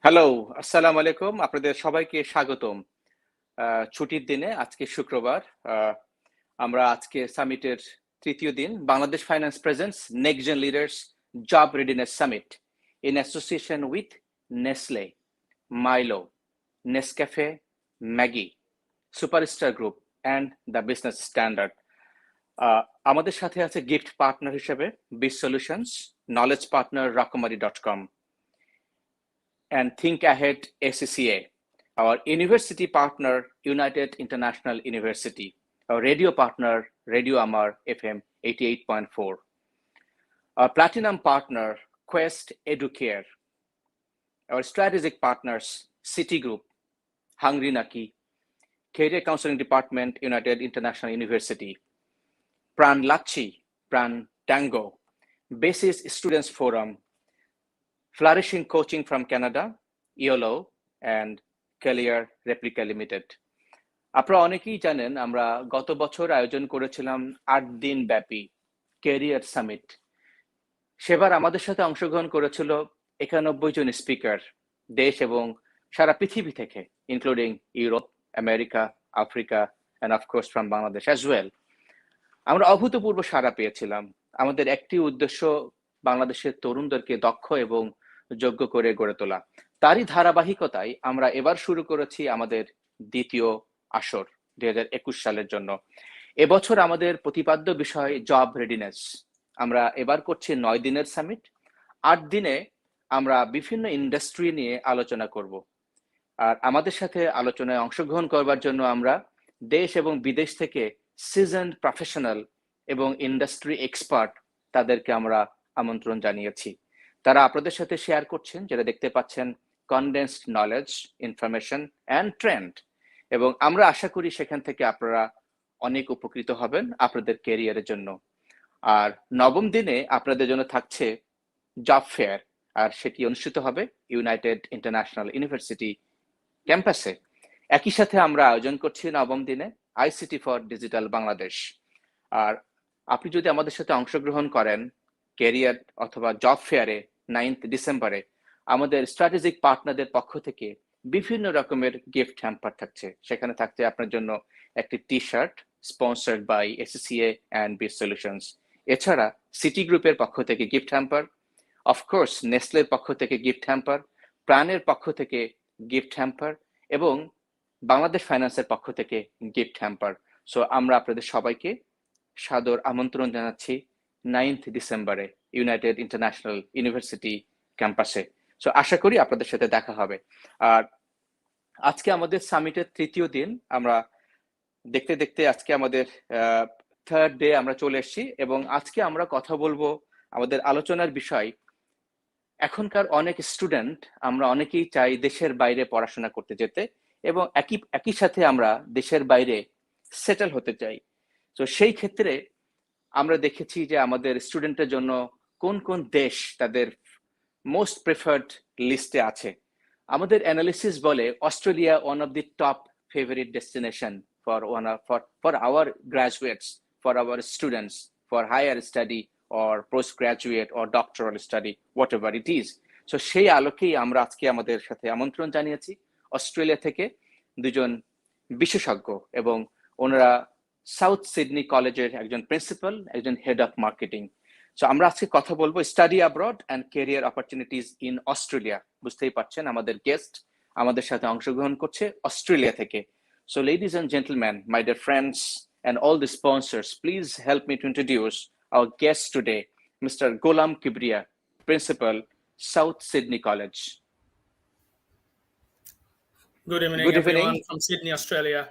Hello, আসসালামু আলাইকুম। আপনাদের সবাইকে স্বাগতম। ছুটির দিনে আজকে শুক্রবার। আমরা আজকে সামিটের তৃতীয় দিন Bangladesh finance presents next gen leaders job readiness summit in association with Nestle, Milo, Nescafe, Maggi, superstar group and the business standard. আমাদের সাথে আছে গিফট পার্টনার হিসেবে বিজ সলিউশনস, নলেজ পার্টনার রকমারি.com and Think Ahead ACCA, our university partner United International University, our radio partner Radio Amar FM 88.4, our platinum partner Quest Educare, our strategic partners Citigroup, Hungry Naki, Career Counseling Department United International University, Pran Lakchi, Pran Tango, Basis Students Forum, Flourishing Coaching from Canada, 𝐸𝐭 and Career Replica Limited. আপনারা অনেকেই জানেন আমরা গত বছর আয়োজন করেছিলাম ৮ দিন ব্যাপী ক্যারিয়ার সামিট। সেবার আমাদের সাথে অংশগ্রহণ করেছিল ৯১ জন স্পিকার দেশ এবং সারা পৃথিবী থেকে, including Europe, America, Africa and of course from Bangladesh as well. আমরা অভূতপূর্ব সাড়া পেয়েছিলাম। আমাদের একটি উদ্দেশ্য বাংলাদেশের তরুণদেরকে দক্ষ এবং যোগ্য করে গড়ে তোলা। তারই ধারাবাহিকতায় আমরা এবার শুরু করেছি আমাদের দ্বিতীয় আসর 2021 সালের জন্য। এবছর আমাদের প্রতিপাদ্য বিষয় জব রেডিনেস। আমরা এবার করছি 9 দিনের সামিট। 8 দিনে আমরা বিভিন্ন ইন্ডাস্ট্রি নিয়ে আলোচনা করব। আর আমাদের সাথে আলোচনায় অংশগ্রহণ করবার জন্য আমরা দেশ এবং বিদেশ থেকে সিজনড প্রফেশনাল এবং ইন্ডাস্ট্রি এক্সপার্ট তাদেরকে আমরা আমন্ত্রণ জানিয়েছি। তারা আপনাদের সাথে শেয়ার করছেন, যেটা দেখতে পাচ্ছেন, condensed knowledge, information and trend, এবং আমরা আশা করি সেখান থেকে আপনারা অনেক উপকৃত হবেন আপনাদের ক্যারিয়ারের জন্য। আর 9ম দিনে আপনাদের জন্য থাকছে জব ফেয়ার, আর সেটি অনুষ্ঠিত হবে ইউনাইটেড ইন্টারন্যাশনাল ইউনিভার্সিটি ক্যাম্পাসে। একই সাথে আমরা আয়োজন করছি 9ম দিনে আইসিটি ফর ডিজিটাল বাংলাদেশ। আর আপনি যদি আমাদের সাথে অংশগ্রহণ করেন ক্যারিয়ার অথবা জব ফেয়ারে 9th ডিসেম্বরে, আমাদের স্ট্র্যাটেজিক পার্টনারদের পক্ষ থেকে বিভিন্ন রকমের গিফট হ্যাম্পার থাকছে। সেখানে থাকছে আপনার জন্য একটি T shirt sponsored by ACCA and biz solutions. এছাড়া সিটি গ্রুপের পক্ষ থেকে গিফট হ্যাম্পার, অফকোর্স নেসলের পক্ষ থেকে গিফট হ্যাম্পার, প্রাণের পক্ষ থেকে গিফট হ্যাম্পার এবং বাংলাদেশ ফাইন্যান্সের পক্ষ থেকে গিফট হ্যাম্পার। সো আমরা আপনাদের সবাইকে সাদর আমন্ত্রণ জানাচ্ছি 9th ডিসেম্বরে ইউনাইটেড ইন্টারন্যাশনাল ইউনিভার্সিটি ক্যাম্পাসে। সো আশা করি আপনাদের সাথে দেখা হবে। আর আজকে আমাদের সামিটের তৃতীয় দিন। আমরা দেখতে দেখতে আজকে আমাদের 3rd ডে আমরা চলে এসেছি, এবং আজকে আমরা কথা বলবো আমাদের আলোচনার বিষয়। এখনকার অনেক স্টুডেন্ট, আমরা অনেকেই চাই দেশের বাইরে পড়াশোনা করতে যেতে, এবং একই সাথে আমরা দেশের বাইরে সেটেল হতে চাই। তো সেই ক্ষেত্রে আমরা দেখেছি যে আমাদের স্টুডেন্টের জন্য কোন কোন দেশ তাদের মোস্ট প্রেফার্ড লিস্টে আছে। আমাদের অ্যানালিসিস বলে Australia one of the top favourite destination for our graduates, for our students, for higher study or postgraduate or doctoral study, whatever it is. So সেই আলোকেই আমরা আজকে আমাদের সাথে আমন্ত্রণ জানিয়েছি অস্ট্রেলিয়া থেকে দুজন বিশেষজ্ঞ, এবং ওনারা সাউথ সিডনি কলেজের একজন প্রিন্সিপাল, একজন হেড অফ মার্কেটিং। সো আমরা আজকে কথা বলবো study abroad and career opportunities in Australia. বুঝতেই পারছেন আমাদের গেস্ট আমাদের সাথে অংশগ্রহণ করছে অস্ট্রেলিয়া থেকে। So ladies and gentleman, my dear friends and all the sponsors, please help me to introduce our guest today, Mr. Ghulam Kibriya, Principal, South Sydney College. Good evening, everyone from Sydney, Australia.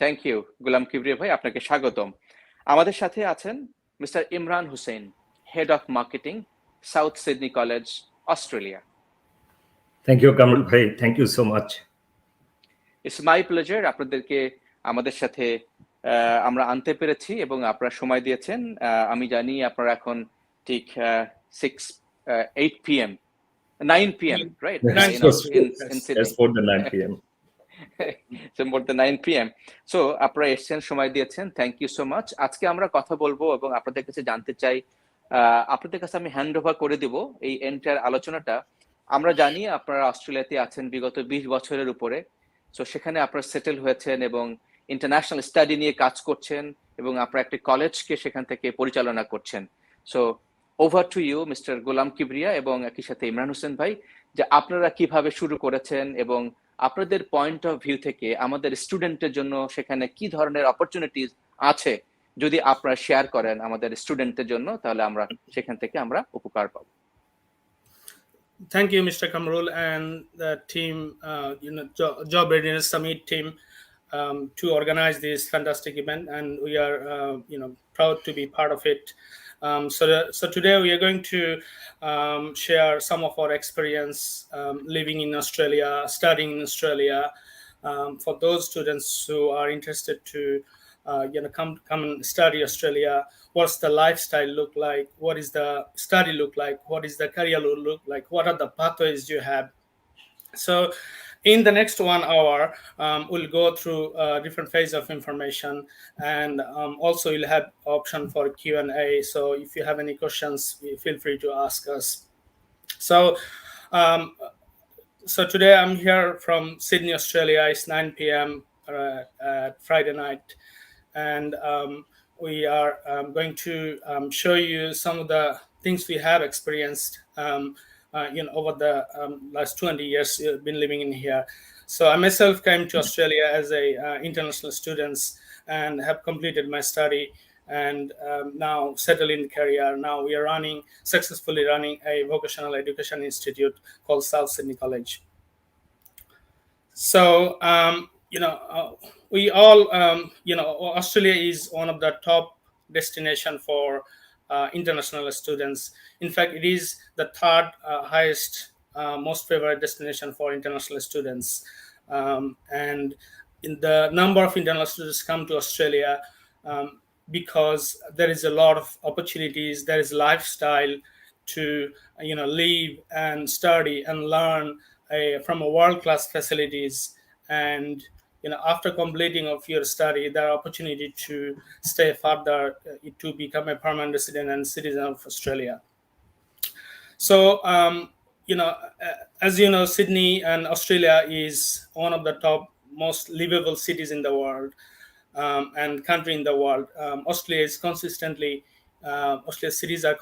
Thank you, Ghulam Kibriya bhai, আপনাকে স্বাগতম। আমাদের সাথে আছেন Mr. Imran Hussain, Head of Marketing, South Sydney College, Australia. Thank you, Kamal bhai. Thank you so much. It's my pleasure আপনাদেরকে আমাদের সাথে আমরা আনতে পেরেছি এবং আপনারা সময় দিয়েছেন। আমি জানি আপনারা এখন ঠিক 8 p.m. 9 p.m. right? It's for the 9 p.m. So more than 9 p.m. So আপনারা এসেছেন, সময় দিয়েছেন, থ্যাংক ইউ সো মাচ। আজকে আমরা কথা বলবো এবং আপনাদের কাছে জানতে চাই, আপনাদের কাছে আমি হ্যান্ড ওভার করে দিব এই এন্টায়ার আলোচনাটা। আমরা জানি আপনারা অস্ট্রেলিয়াতে আছেন বিগত 20 বছরের উপরে, সো সেখানে আপনারা সেটেল হয়েছেন এবং ইন্টারন্যাশনাল স্টাডি নিয়ে কাজ করছেন এবং আপনারা একটি কলেজকে সেখান থেকে পরিচালনা করছেন। So over to you mister Golam Kibria এবং একই সাথে ইমরান হোসেন ভাই, যে আপনারা কিভাবে শুরু করেছেন এবং আপনাদের পয়েন্ট অফ ভিউ থেকে আমাদের স্টুডেন্টের জন্য সেখানে কি ধরনের অপরচুনিটিস আছে যদি আপনারা শেয়ার করেন আমাদের স্টুডেন্টের জন্য, তাহলে আমরা সেখান থেকে আমরা উপকার পাবো। Thank you, Mr. Kamrul and the team, Job Readiness Summit team, to organize this fantastic event, and we are, proud to be part of it. So today we are going to share some of our experience living in Australia, studying in Australia, for those students who are interested to come and study Australia. What's the lifestyle look like? What is the study look like? What is the career look like? What are the pathways you have? So in the next 1 hour, we'll go through different phases of information, and also you'll have option for Q&A. So if you have any questions, feel free to ask us. So today I'm here from Sydney, Australia. It's 9 p.m. At Friday night, and we are going to show you some of the things we have experienced over the last 20 years been living in here. So I myself came to Australia as a international student and have completed my study, and now settled in career. Now we are successfully running a vocational education institute called South Sydney College. So we all Australia is one of the top destination for international students. In fact, it is the third highest, most favorite destination for international students. And in the number of international students come to Australia because there is a lot of opportunities. There is lifestyle to live and study and learn from a world-class facilities. And after completing of your study, there are opportunity to stay further to become a permanent resident and citizen of Australia. So, as you know, Sydney and Australia is one of the top most livable cities in the world and country in the world. Australia's cities are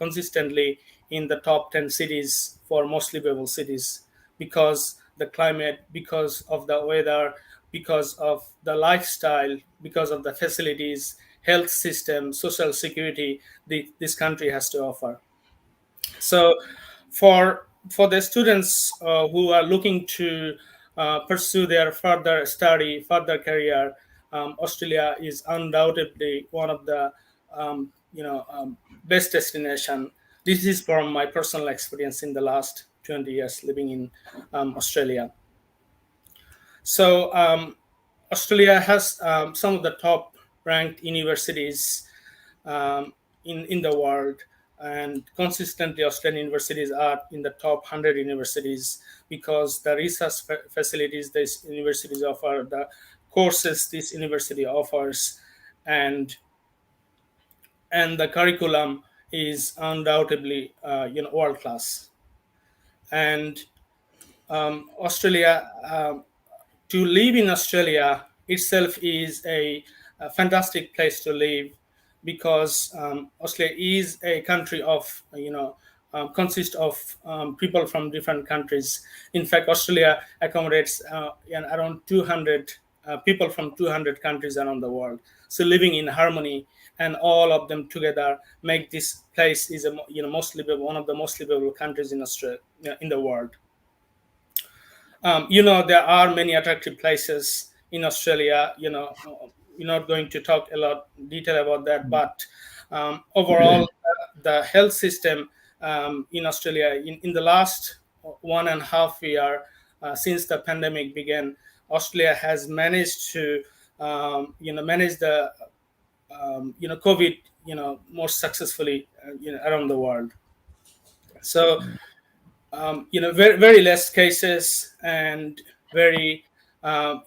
consistently in the top 10 cities for most livable cities, because the climate, because of the weather, because of the lifestyle, because of the facilities, health system, social security this country has to offer. So for the students who are looking to pursue their further study, further career, Australia is undoubtedly one of the best destination. This is from my personal experience in the last 20 years living in Australia. So Australia has some of the top ranked universities in the world, and consistently Australian universities are in the top 100 universities because the research facilities these universities offer, the courses this university offers, and the curriculum is undoubtedly world class. And Australia, to live in Australia itself is a fantastic place to live, because Australia is a country of consists of people from different countries. In fact, Australia accommodates around 200 people from 200 countries around the world. So living in harmony, and all of them together make this place is one of the most livable countries in Australia, in the world. There are many attractive places in Australia. We're not going to talk a lot detail about that, but overall, the health system in Australia in the last 1.5 year since the pandemic began, Australia has managed to manage the COVID more successfully around the world. So very, very less cases and very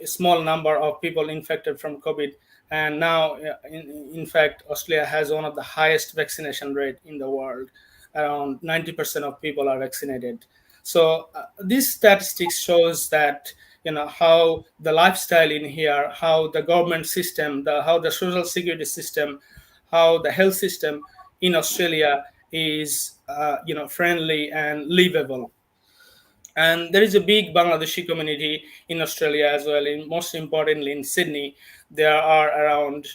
small number of people infected from COVID. And now, in fact, Australia has one of the highest vaccination rate in the world. Around 90% of people are vaccinated. So this statistics shows that how the lifestyle in here, how the government system, how the social security system, how the health system in Australia is friendly and livable. And there is a big Bangladeshi community in Australia as well. Most importantly, in Sydney, there are around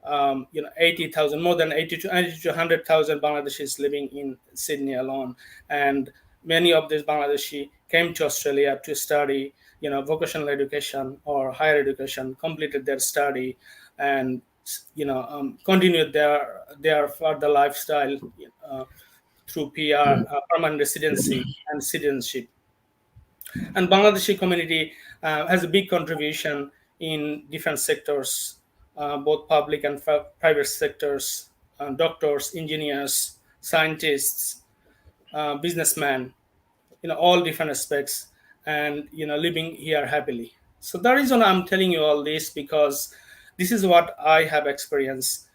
80,000, more than 80 to 100,000 Bangladeshis living in Sydney alone. And many of these Bangladeshi came to Australia to study, vocational education or higher education, completed their study, and continued their further lifestyle through PR, permanent residency, and citizenship. And Bangladeshi community has a big contribution in different sectors, both public and private sectors, doctors, engineers, scientists, businessmen, all different aspects, and living here happily. So the reason I'm telling you all this, because this is what I have experienced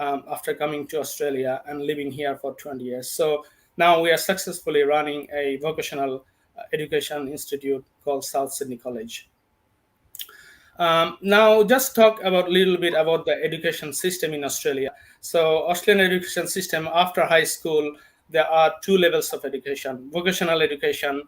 after coming to Australia and living here for 20 years. So now we are successfully running a vocational education institute called South Sydney College. Now just talk about a little bit about the education system in Australia. So Australian education system, after high school, there are two levels of education: vocational education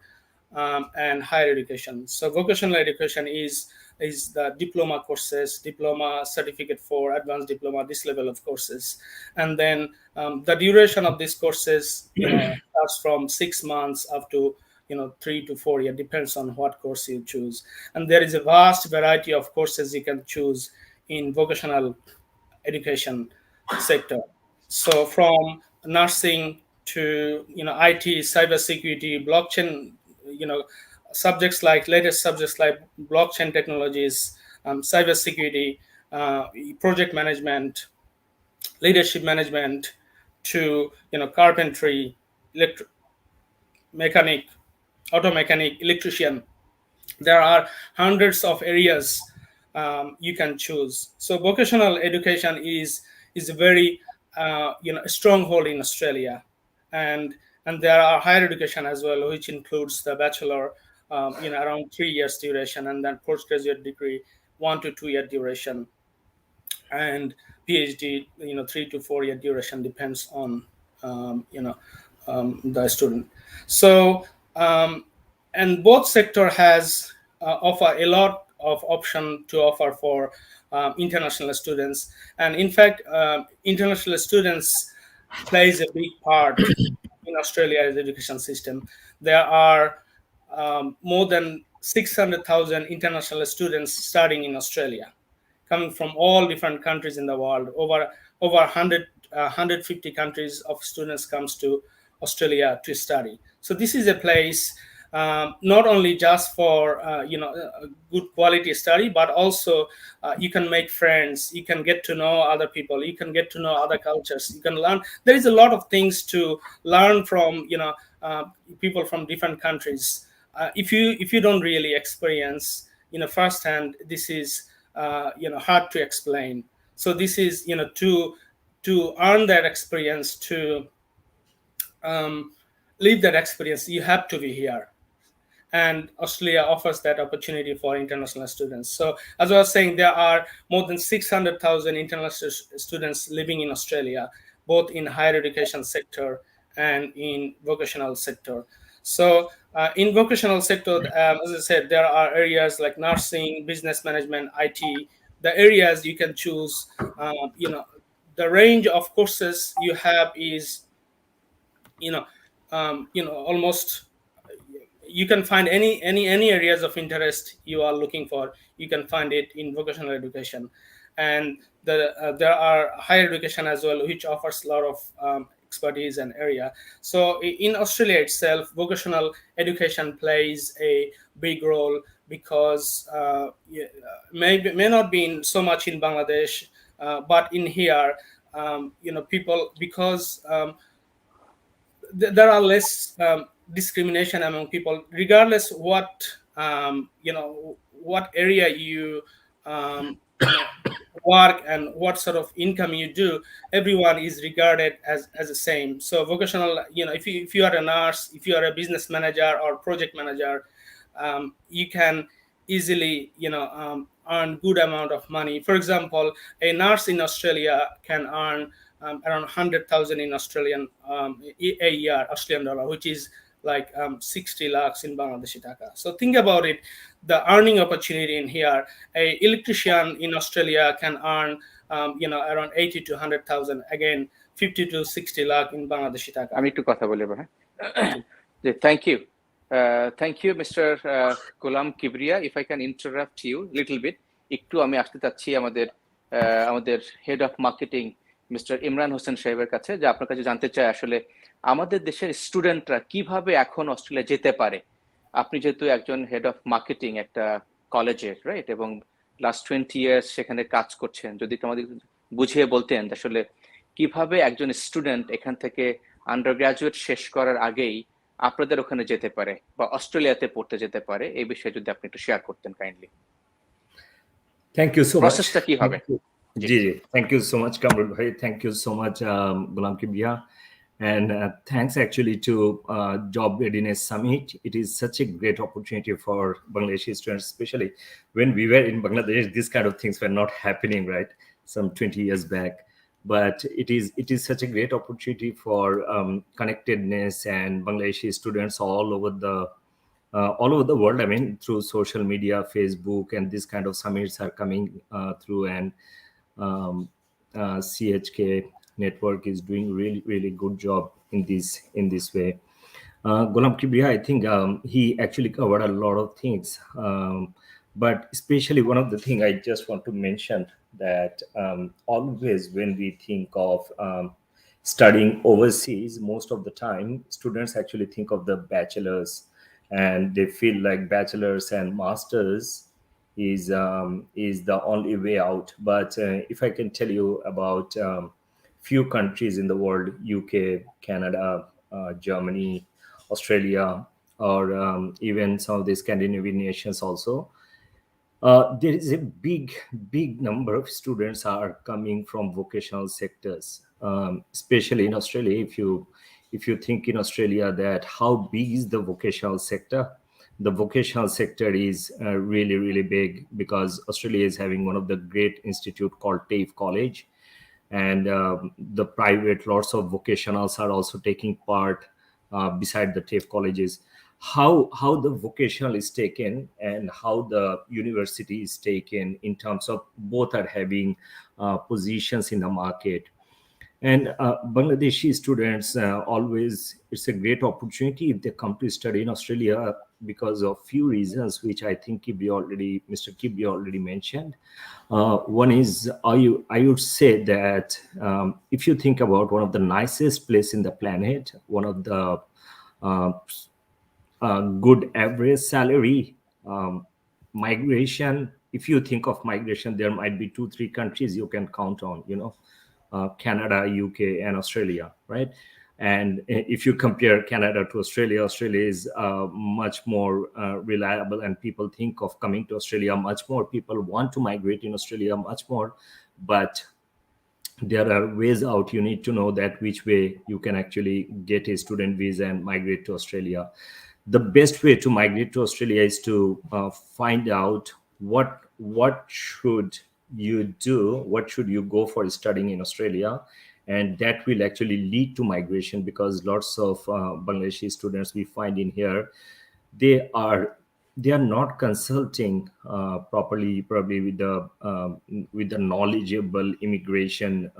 and higher education. So vocational education is the diploma courses, diploma, certificate for advanced diploma, this level of courses. And then the duration of these courses starts from 6 months up to 3 to 4 years, depends on what course you choose. And there is a vast variety of courses you can choose in vocational education sector. So from nursing to IT, cybersecurity, blockchain, latest subjects like blockchain technologies, cybersecurity, project management, leadership management, to carpentry, mechanic, auto mechanic, electrician. There are hundreds of areas you can choose. So vocational education is a very stronghold in Australia, and there are higher education as well, which includes the bachelor, around 3 years duration, and then postgraduate degree 1 to 2 year duration, and PhD 3 to 4 year duration, depends on the student. So and both sector has offer a lot of option to offer for international students. And in fact, international students plays a big part in Australia's education system. There are more than 600,000 international students studying in Australia, coming from all different countries in the world. Over 150 countries of students comes to Australia to study. So this is a place not only just for good quality study, but also you can make friends, you can get to know other people, you can get to know other cultures, you can learn. There is a lot of things to learn from people from different countries. If you don't really experience firsthand, this is hard to explain. So this is to earn that experience, to live that experience, you have to be here. And Australia offers that opportunity for international students. So as I was saying, there are more than 600,000 international students living in Australia, both in higher education sector and in vocational sector. So in vocational sector, as I said, there are areas like nursing, business management, IT, the areas you can choose. The range of courses you have is, almost, you can find any areas of interest you are looking for, you can find it in vocational education. And there are higher education as well, which offers a lot of expertise and area. So in Australia itself, vocational education plays a big role, because may not be in so much in Bangladesh, but in here, people, because there are less discrimination among people, regardless what what area you work and what sort of income you do, everyone is regarded as the same. So vocational, if you are a nurse, if you are a business manager or project manager, you can easily earn good amount of money. For example, a nurse in Australia can earn around 100,000 in Australian a year, Australian dollar, which is like 60 lakhs in Bangladeshi taka. So think about it, the earning opportunity in here. A electrician in Australia can earn around 80 to 100,000, again 50 to 60 lakh in Bangladeshi taka. আমি একটু কথা বলি ভাই। Thank you. Thank you, Mr. Ghulam Kibriya. If I can interrupt you little bit, একটু আমি আসতে চাচ্ছি আমাদের head of marketing mister Imran Hossain সাহেবের কাছে, যে আপনার কাছে জানতে চাই আসলে আমাদের দেশের স্টুডেন্টরা কিভাবে এখন অস্ট্রেলিয়া যেতে পারে। আপনি যেহেতু একজন হেড অফ মার্কেটিং একটা কলেজের, রাইট, এবং লাস্ট 20 ইয়ার্স সেখানে কাজ করছেন, যদি আমাদের বুঝিয়ে বলতেন আসলে কিভাবে একজন স্টুডেন্ট এখান থেকে আন্ডার গ্রাজুয়েট শেষ করার আগেই আপনাদের ওখানে যেতে পারে বা অস্ট্রেলিয়াতে পড়তে যেতে পারে, এই বিষয়ে যদি আপনি একটু শেয়ার করতেন kindly. Thank you so much. প্রসেসটা কি হবে? জি জি, thank you so much Kamrul ভাই, thank you so much Ghulam Kibriya, and thanks actually to Job Readiness Summit. It is such a great opportunity for Bangladeshi students, especially when we were in Bangladesh, these kind of things were not happening, right, some 20 years back. But it is such a great opportunity for connectedness and Bangladeshi students all over the world. I mean, through social media, Facebook, and this kind of summits are coming through, and CHK network is doing really good job in this way. Ghulam Kibriya, I think he actually covered a lot of things, but especially one of the thing I just want to mention that always when we think of studying overseas, most of the time students actually think of the bachelor's, and they feel like bachelor's and master's is the only way out. But if I can tell you about few countries in the world, UK, Canada, Germany, Australia, or even some of the Scandinavian nations also, there is a big number of students are coming from vocational sectors, especially in Australia. If you think in Australia that how big is the vocational sector, the vocational sector is really big, because Australia is having one of the great institute called TAFE College, and the private lots of vocationals are also taking part beside the TAFE colleges. How the vocational is taken and how the university is taken in terms of both are having positions in the market. And Bangladeshi students always, it's a great opportunity if they come to study in Australia because of few reasons, which I think Mr. Kibriya already mentioned. One is I would say that if you think about one of the nicest place in the planet, one of the good average salary, migration. If you think of migration, there might be 2-3 countries you can count on, Canada, UK, and Australia, right? And if you compare Canada to Australia, Australia is much more reliable, and people think of coming to Australia much more. People want to migrate in Australia much more, but there are ways out. You need to know that which way you can actually get a student visa and migrate to Australia. The best way to migrate to Australia is to find out what should you do, what should you go for studying in Australia, and that will actually lead to migration, because lots of Bangladeshi students we find in here, they are not consulting properly, probably with the knowledgeable immigration,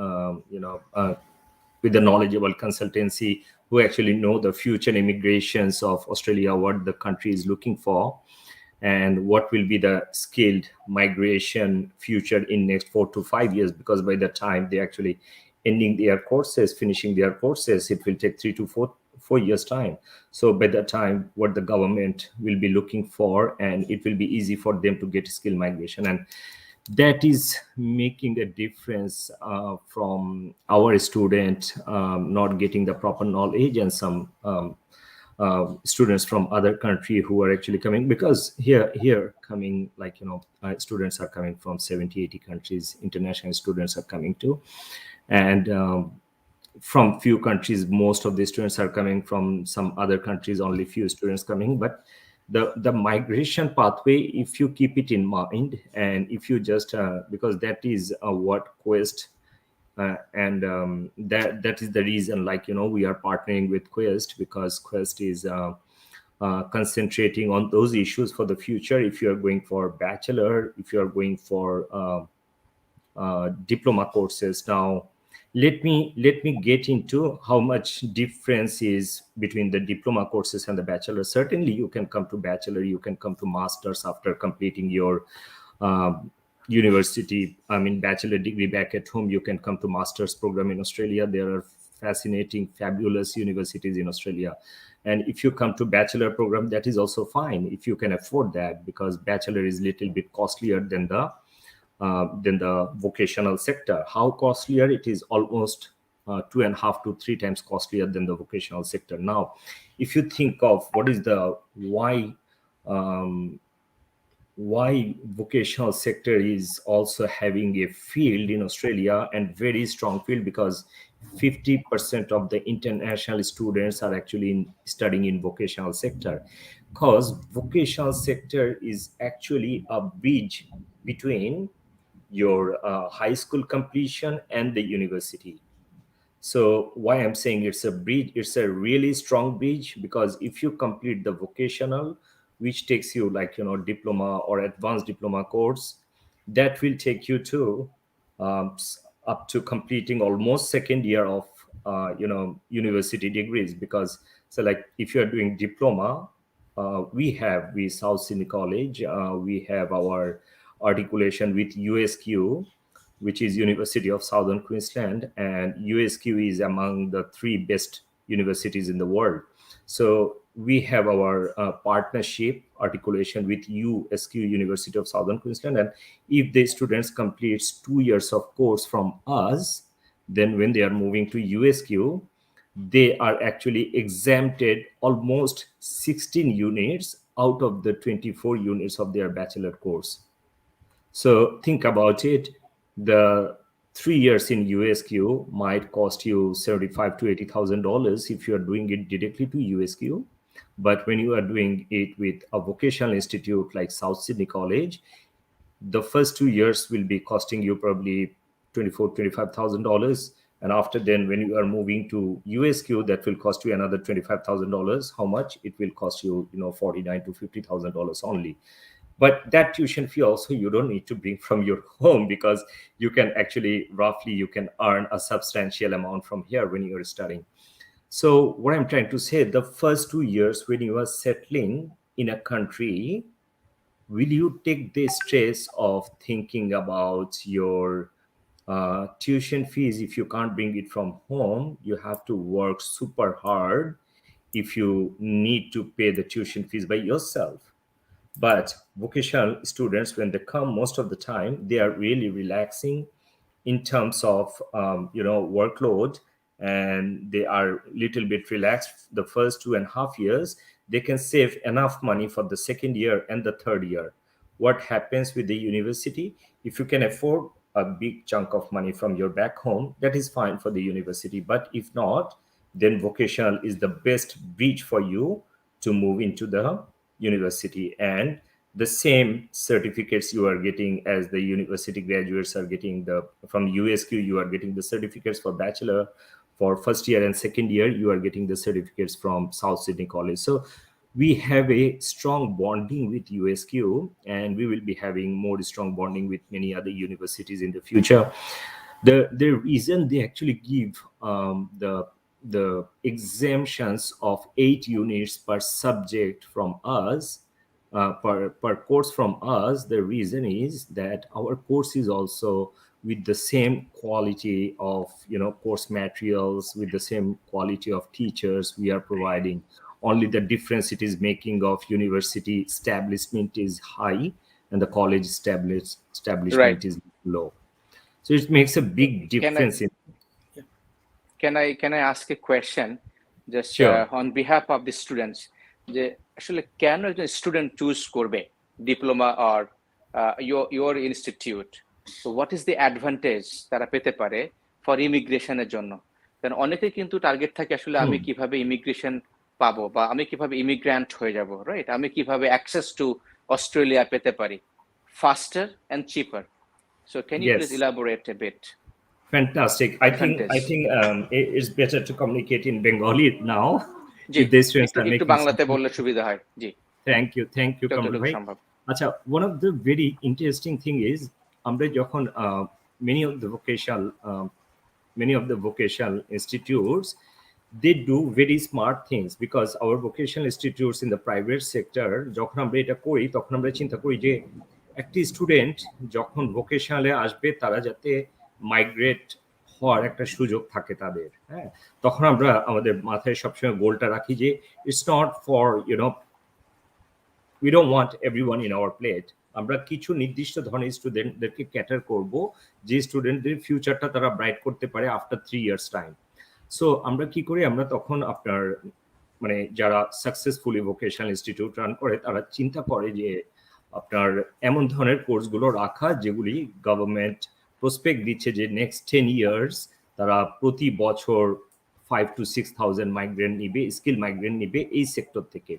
with the knowledgeable consultancy who actually know the future immigrations of Australia, what the country is looking for, and what will be the skilled migration future in next 4 to 5 years. Because by the time they actually ending their courses, finishing their courses, it will take 3 to 4 years time. So by the time what the government will be looking for, and it will be easy for them to get skill migration, and that is making a difference from our student not getting the proper knowledge and some students from other country who are actually coming, because here coming, like, students are coming from 70-80 countries. International students are coming too, and from few countries, most of the students are coming. From some other countries, only few students coming. But the migration pathway, if you keep it in mind, and if you just because that is what Quest and that is the reason, like, we are partnering with Quest, because Quest is concentrating on those issues for the future. If you are going for bachelor, if you are going for diploma courses. Now let me get into how much difference is between the diploma courses and the bachelor. Certainly you can come to bachelor, you can come to masters after completing your university, bachelor degree back at home. You can come to master's program in Australia. There are fascinating, fabulous universities in Australia. And if you come to bachelor program, that is also fine if you can afford that, because bachelor is little bit costlier than the vocational sector. How costlier? It is almost 2.5 to 3 times costlier than the vocational sector. Now, if you think of what is the why vocational sector is also having a field in Australia, and very strong field, because 50% of the international students are actually studying in vocational sector, because vocational sector is actually a bridge between your high school completion and the university. So why I'm saying it's a bridge, it's a really strong bridge, because if you complete the vocational, which takes you like, diploma or advanced diploma course, that will take you to up to completing almost second year of, university degrees. Because so like if you're doing diploma, we South Sydney College, we have our articulation with USQ, which is University of Southern Queensland, and USQ is among the 3 best universities in the world. So we have our partnership articulation with USQ, University of Southern Queensland, and if the students completes 2 years of course from us, then when they are moving to USQ, they are actually exempted almost 16 units out of the 24 units of their bachelor course. So think about it. The 3 years in USQ might cost you $75,000 to $80,000 if you are doing it directly to USQ. But when you are doing it with a vocational institute like South Sydney College, the first 2 years will be costing you probably $24,000 to $25,000. And after then, when you are moving to USQ, that will cost you another $25,000. How much? It will cost you, $49,000 to $50,000 only. But that tuition fee also you don't need to bring from your home, because you can actually roughly you can earn a substantial amount from here when you are studying. So what I'm trying to say, the first 2 years when you are settling in a country, will you take the stress of thinking about your tuition fees? If you can't bring it from home, you have to work super hard if you need to pay the tuition fees by yourself. But vocational students, when they come, most of the time they are really relaxing in terms of workload, and they are little bit relaxed the first 2.5 years. They can save enough money for the second year and the third year. What happens with the university? If you can afford a big chunk of money from your back home, that is fine for the university. But if not, then vocational is the best bridge for you to move into the university. And the same certificates you are getting as the university graduates are getting from USQ, you are getting the certificates for bachelor. For first year and second year, you are getting the certificates from South Sydney College. So we have a strong bonding with USQ, and we will be having more strong bonding with many other universities in the future. The reason they actually give the exemptions of 8 units per subject from us, per course from us, the reason is that our course is also with the same quality of course materials, with the same quality of teachers we are providing. Only the difference it is making of university establishment is high and the college establishment Right. is low. So it makes a big difference. Can I ask a question? just Sure. on behalf of the students, যে আসলে কেন একজন student choose করবে diploma or your institute? So what is the advantage তারা পেতে পারে for ইমিগ্রেশনের জন্য? কারণ অনেকে কিন্তু টার্গেট থাকে আসলে আমি কিভাবে ইমিগ্রেশন পাবো বা আমি কিভাবে ইমিগ্র্যান্ট হয়ে যাব, রাইট? আমি কিভাবে অ্যাক্সেস টু অস্ট্রেলিয়া পেতে পারি faster and cheaper. So can you Yes. please elaborate a bit? Fantastic. I think it's better to communicate in Bengali now. G, If the students are একটু making বাংলাতে some- বললে সুবিধা হয়। জি, Thank you, Kamral যতটুকু bhai. সম্ভব। Acha, one of the very interesting thing is, আমরা যখন many of the vocational institutes, they do very smart things, because our vocational institutes in the private sector, যখন আমরা এটা করি তখন আমরা চিন্তা করি যে একটি স্টুডেন্ট যখন ভোকেশনালে আসবে তারা যাতে মাইগ্রেট হওয়ার একটা সুযোগ থাকে তাদের, হ্যাঁ। তখন আমরা আমাদের মাথায় সবসময় গোলটা রাখি যে it's not for we don't want everyone in our plate. আমরা কিছু নির্দিষ্ট ধরনের স্টুডেন্টদেরকে ক্যাটার করব যে স্টুডেন্টদের ফিউচারটা তারা ব্রাইট করতে পারে আফটার 3 ইয়ার্স টাইম। সো আমরা কি করি, আমরা তখন আপনার মানে যারা সাকসেসফুলি ভোকেশনাল ইনস্টিটিউট রান করে তারা চিন্তা করে যে আপনার এমন ধরনের কোর্সগুলো রাখা যেগুলি গভর্নমেন্ট প্রসপেক্ট দিচ্ছে যে নেক্সট 10 ইয়ার্স তারা প্রতি বছর 5 to 6,000 মাইগ্রেন্ট নিবে, স্কিল মাইগ্রেন্ট নিবে এই সেক্টর থেকে।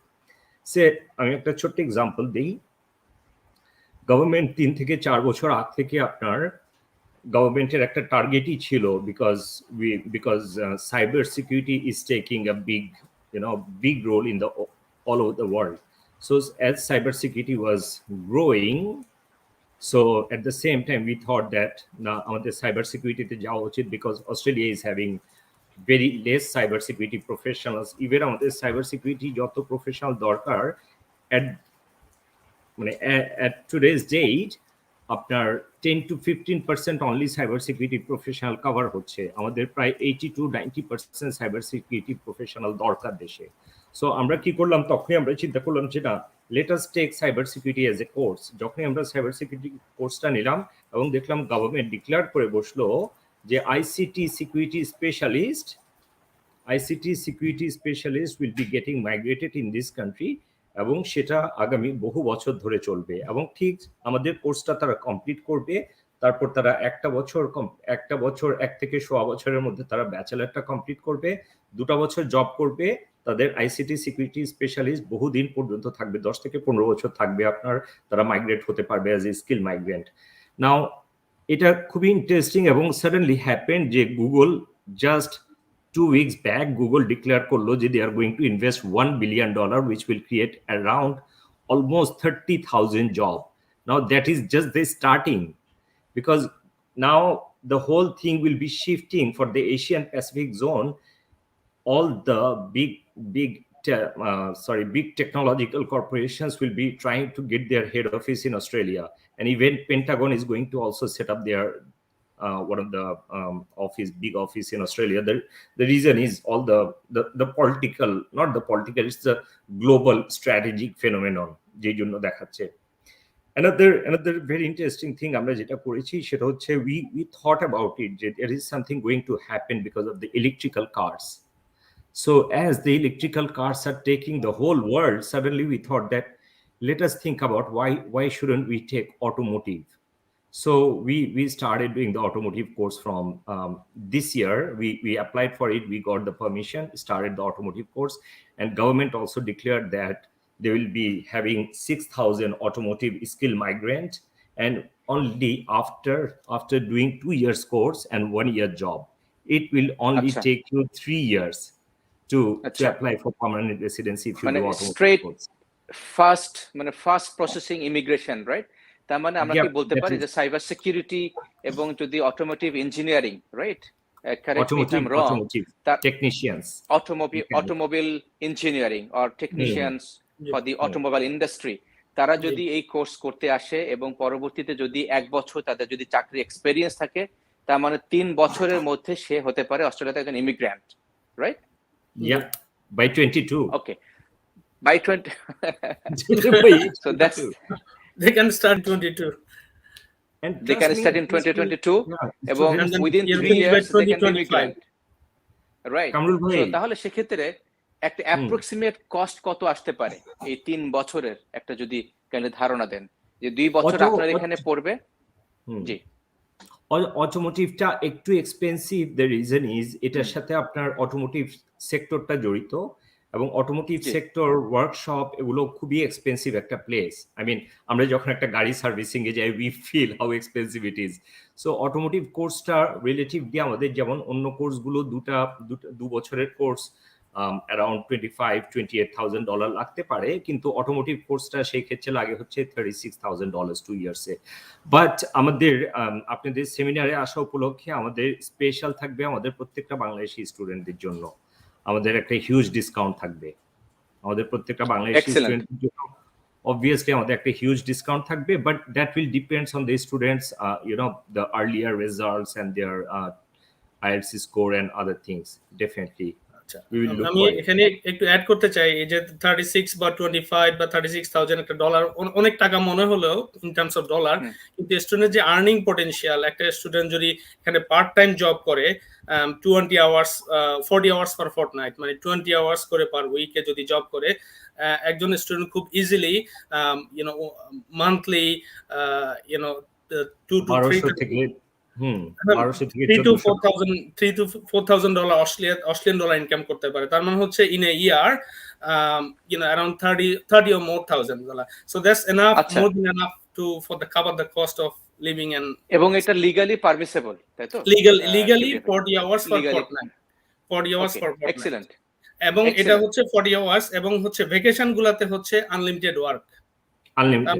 সে আমি একটা ছোট্ট এক্সাম্পল দিই। গভর্নমেন্ট 3 থেকে 4 বছর আগ থেকে আপনার গভর্নমেন্টের একটা টার্গেটই ছিল, because cyber security is taking a big role in the all over the world. So as cyber security was growing, so at the same time we thought that now আমাদের cyber security তে যাওয়া উচিত, because Australia is having very less cyber security professionals. Even আমাদের cyber security যত professional দরকার at today's date আপনার 10 to 15% only cyber security professional cover হচ্ছে। আমাদের প্রায় 80 to 90% cyber security professional দরকার দেশে। সো আমরা কি করলাম, তখনই আমরা চিন্তা করলাম যে না, let us take cyber security as a course. যখনই আমরা cyber security কোর্সটা নিলাম এবং দেখলাম গভর্নমেন্ট ডিক্লেয়ার করে বসলো যে ICT security specialist will be getting migrated in this country, এবং সেটা আগামী বহু বছর ধরে চলবে। এবং ঠিক আমাদের কোর্সটা তারা কমপ্লিট করবে, তারপর তারা একটা বছর 1 থেকে 1.25 বছরের মধ্যে তারা ব্যাচেলারটা কমপ্লিট করবে, 2টা বছর জব করবে। তাদের ICT সিকিউরিটি স্পেশালিস্ট বহুদিন পর্যন্ত থাকবে, 10 থেকে 15 বছর থাকবে আপনার, তারা মাইগ্রেট হতে পারবে অ্যাজ এ স্কিল মাইগ্রেন্ট। নাও এটা খুবই ইন্টারেস্টিং, এবং সাডেনলি হ্যাপেন্ড যে Google just 2 weeks back, Google declared করলো যে they are going to invest $1 billion, which will create around almost 30,000 jobs. Now that is just the starting, because now the whole thing will be shifting for the Asian Pacific zone. All the big technological corporations will be trying to get their head office in Australia, and even Pentagon is going to also set up their one of the big office in Australia. The reason is all the political, not the political, it's the global strategic phenomenon যে জন্য দেখাচ্ছে। Another very interesting thing আমরা যেটা করেছি সেটা হচ্ছে we thought about it যে there is something going to happen because of the electrical cars. So as the electrical cars are taking the whole world, suddenly we thought that let us think about why shouldn't we take automotive. So we started doing the automotive course from this year. We applied for it, we got the permission, started the automotive course, and government also declared that they will be having 6,000 automotive skill migrant, and only after doing 2 years course and 1 year job. It will only take you 3 years to apply for permanent residency if you do automotive straight course. fast processing immigration, right? তার মানে আমরা কি বলতে পারি যে cyber security এবং যদি automotive engineering, right? Correct me if I'm wrong. Technicians. Automobile engineering or technicians for the automobile industry. তারা যদি এই কোর্স করতে আসে এবং পরবর্তীতে যদি 1 বছর তাদের যদি চাকরি এক্সপেরিয়েন্স থাকে, তার মানে 3 বছরের মধ্যে সে হতে পারে অস্ট্রেলিয়াতে একজন immigrant, right? Yeah, by 22. Okay. By 20. So that's they can start 22. And they can start in 2022, এবং within 3 years they can be migrant. Right. Kamrul ভাই, সো তাহলে সেক্ষেত্রে একটা অ্যাপ্রক্সিমেট কস্ট কত আসতে পারে এই 3 বছরের একটা যদি কাইন্ডলি ধারণা দেন, যে 2 বছর আপনার এখানে পড়বে? জি। অটোমোটিভটা একটু এক্সপেন্সিভ, দ্য রিজন ইজ এটার সাথে আপনার অটোমোটিভ সেক্টরটা জড়িত, এবং অটোমোটিভ সেক্টর ওয়ার্কশপ এগুলো খুবই এক্সপেন্সিভ একটা প্লেস। আই মিন, আমরা যখন একটা গাড়ি সার্ভিসিং এ যাই, we feel how expensive it is. So automotive কোর্সটা রিলেটিভলি আমাদের যেমন অন্য কোর্সগুলো 2 বছরের কোর্স অ্যারাউন্ড $25,000-28,000 লাগতে পারে, কিন্তু অটোমোটিভ কোর্সটা সেই ক্ষেত্রে লাগে হচ্ছে $36,000 2 ইয়ার্সে। বাট আমাদের আপনাদের সেমিনারে আসা উপলক্ষে আমাদের স্পেশাল থাকবে আমাদের প্রত্যেকটা বাংলাদেশি স্টুডেন্টদের জন্য আমাদের একটা হিউজ ডিসকাউন্ট থাকবে। আমাদের প্রত্যেকটা বাংলাদেশি স্টুডেন্টদের জন্য obviously আমাদের একটা হিউজ ডিসকাউন্ট থাকবে, but that will depends on the students the earlier results and their IELTS score and other things. Definitely আমি এখানে একটু অ্যাড করতে চাই, এই যে 36 বা 25 বা 36,000 একটা ডলার অনেক টাকা মনে হলেও ইন টার্মস অফ ডলার, কিন্তু স্টুডেন্টের যে আর্নিং পটেনশিয়াল, একটা স্টুডেন্ট যদি এখানে পার্ট টাইম জব করে 20 আওয়ার্স 40 আওয়ার্স পার ফর্টনাইট, মানে 20 আওয়ার্স করে পার উইকে যদি জব করে, একজন স্টুডেন্ট খুব ইজিলি মান্থলি 2 to 3 থেকে $3,000 to $4,000 অস্ট্রেলিয়ান ডলার ইনকাম করতে পারে। তার মানে হচ্ছে in a year around 30 or more $1,000. So that's enough, more than enough for the cover the cost of living. And এবং এটা লিগালি পারমিসিবল, তাই তো? Legally 40 hours per fortnight, 40 hours per fortnight. Excellent. এবং এটা হচ্ছে 40 hours, এবং hচ্ছে vacation গুলাতে হচ্ছে unlimited work, unlimited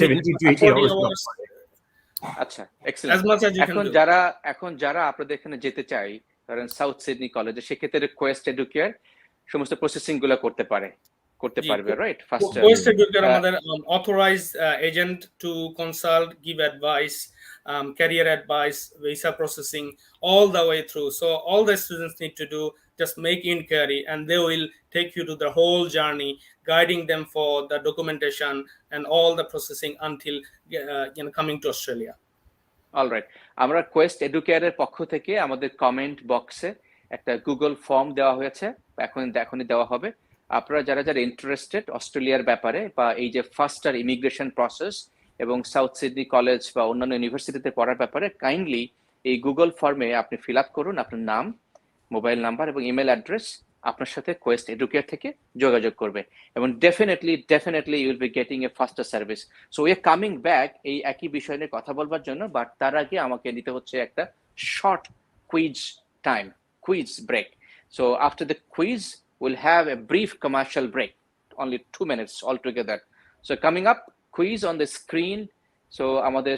70 to 80 hours। আচ্ছা, এক্সিলেন্ট। এখন যারা আপনাদের এখানে যেতে চাই, ধরেন সাউথ সিডনি কলেজে, সেক্ষেত্রে কোয়েস্ট এডুকেয়ার সমস্ত প্রসেসিং গুলো করতে পারবে, রাইট? ফার্স্ট কোয়েস্ট এডুকেয়ার আমাদের authorised agent to consult, give advice, career advice, visa processing, all the way through. So all the students need to do just make inquiry, and they will take you to the whole journey, guiding them for the documentation and all the processing until coming to Australia. All right. আমরা Quest এডুকেয়ারের পক্ষ থেকে আমাদের comment বক্সে একটা Google form দেওয়া হয়েছে, এখনই দেওয়া হবে। আপনারা যারা ইন্টারেস্টেড অস্ট্রেলিয়ার ব্যাপারে, বা এই যে ফাস্টার ইমিগ্রেশন প্রসেস এবং সাউথ সিডনি কলেজ বা অন্যান্য ইউনিভার্সিটিতে পড়ার ব্যাপারে, কাইন্ডলি এই গুগল ফর্মে আপনি ফিল আপ করুন আপনার নাম, মোবাইল নাম্বার এবং ইমেল অ্যাড্রেস। আপনার সাথে কোয়েস্ট এডুকেয়ার থেকে যোগাযোগ করবে, এবং definitely you will be getting a faster service. So we are coming back এই একই বিষয় নিয়ে কথা বলবার জন্য, বাট তার আগে আমাকে নিতে হচ্ছে একটা short quiz break. So after the quiz will have a brief commercial break, only 2 minutes altogether. So coming up, quiz on the screen. So আমাদের